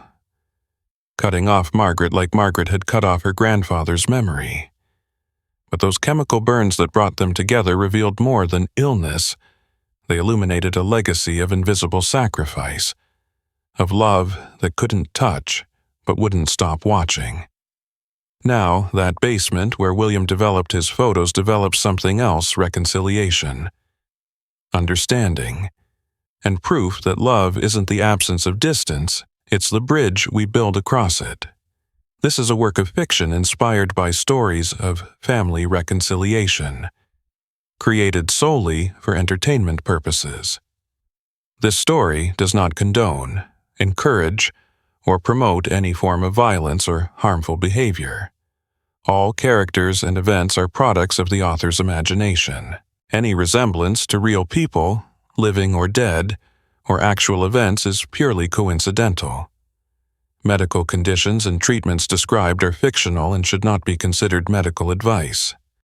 Speaker 1: cutting off Margaret like Margaret had cut off her grandfather's memory. But those chemical burns that brought them together revealed more than illness. They illuminated a legacy of invisible sacrifice, of love that couldn't touch but wouldn't stop watching. Now, that basement where William developed his photos developed something else: reconciliation, understanding, and proof that love isn't the absence of distance, it's the bridge we build across it. This is a work of fiction inspired by stories of family reconciliation, created solely for entertainment purposes. This story does not condone, encourage, or promote any form of violence or harmful behavior. All characters and events are products of the author's imagination. Any resemblance to real people, living or dead, or actual events is purely coincidental. Medical conditions and treatments described are fictional and should not be considered medical advice.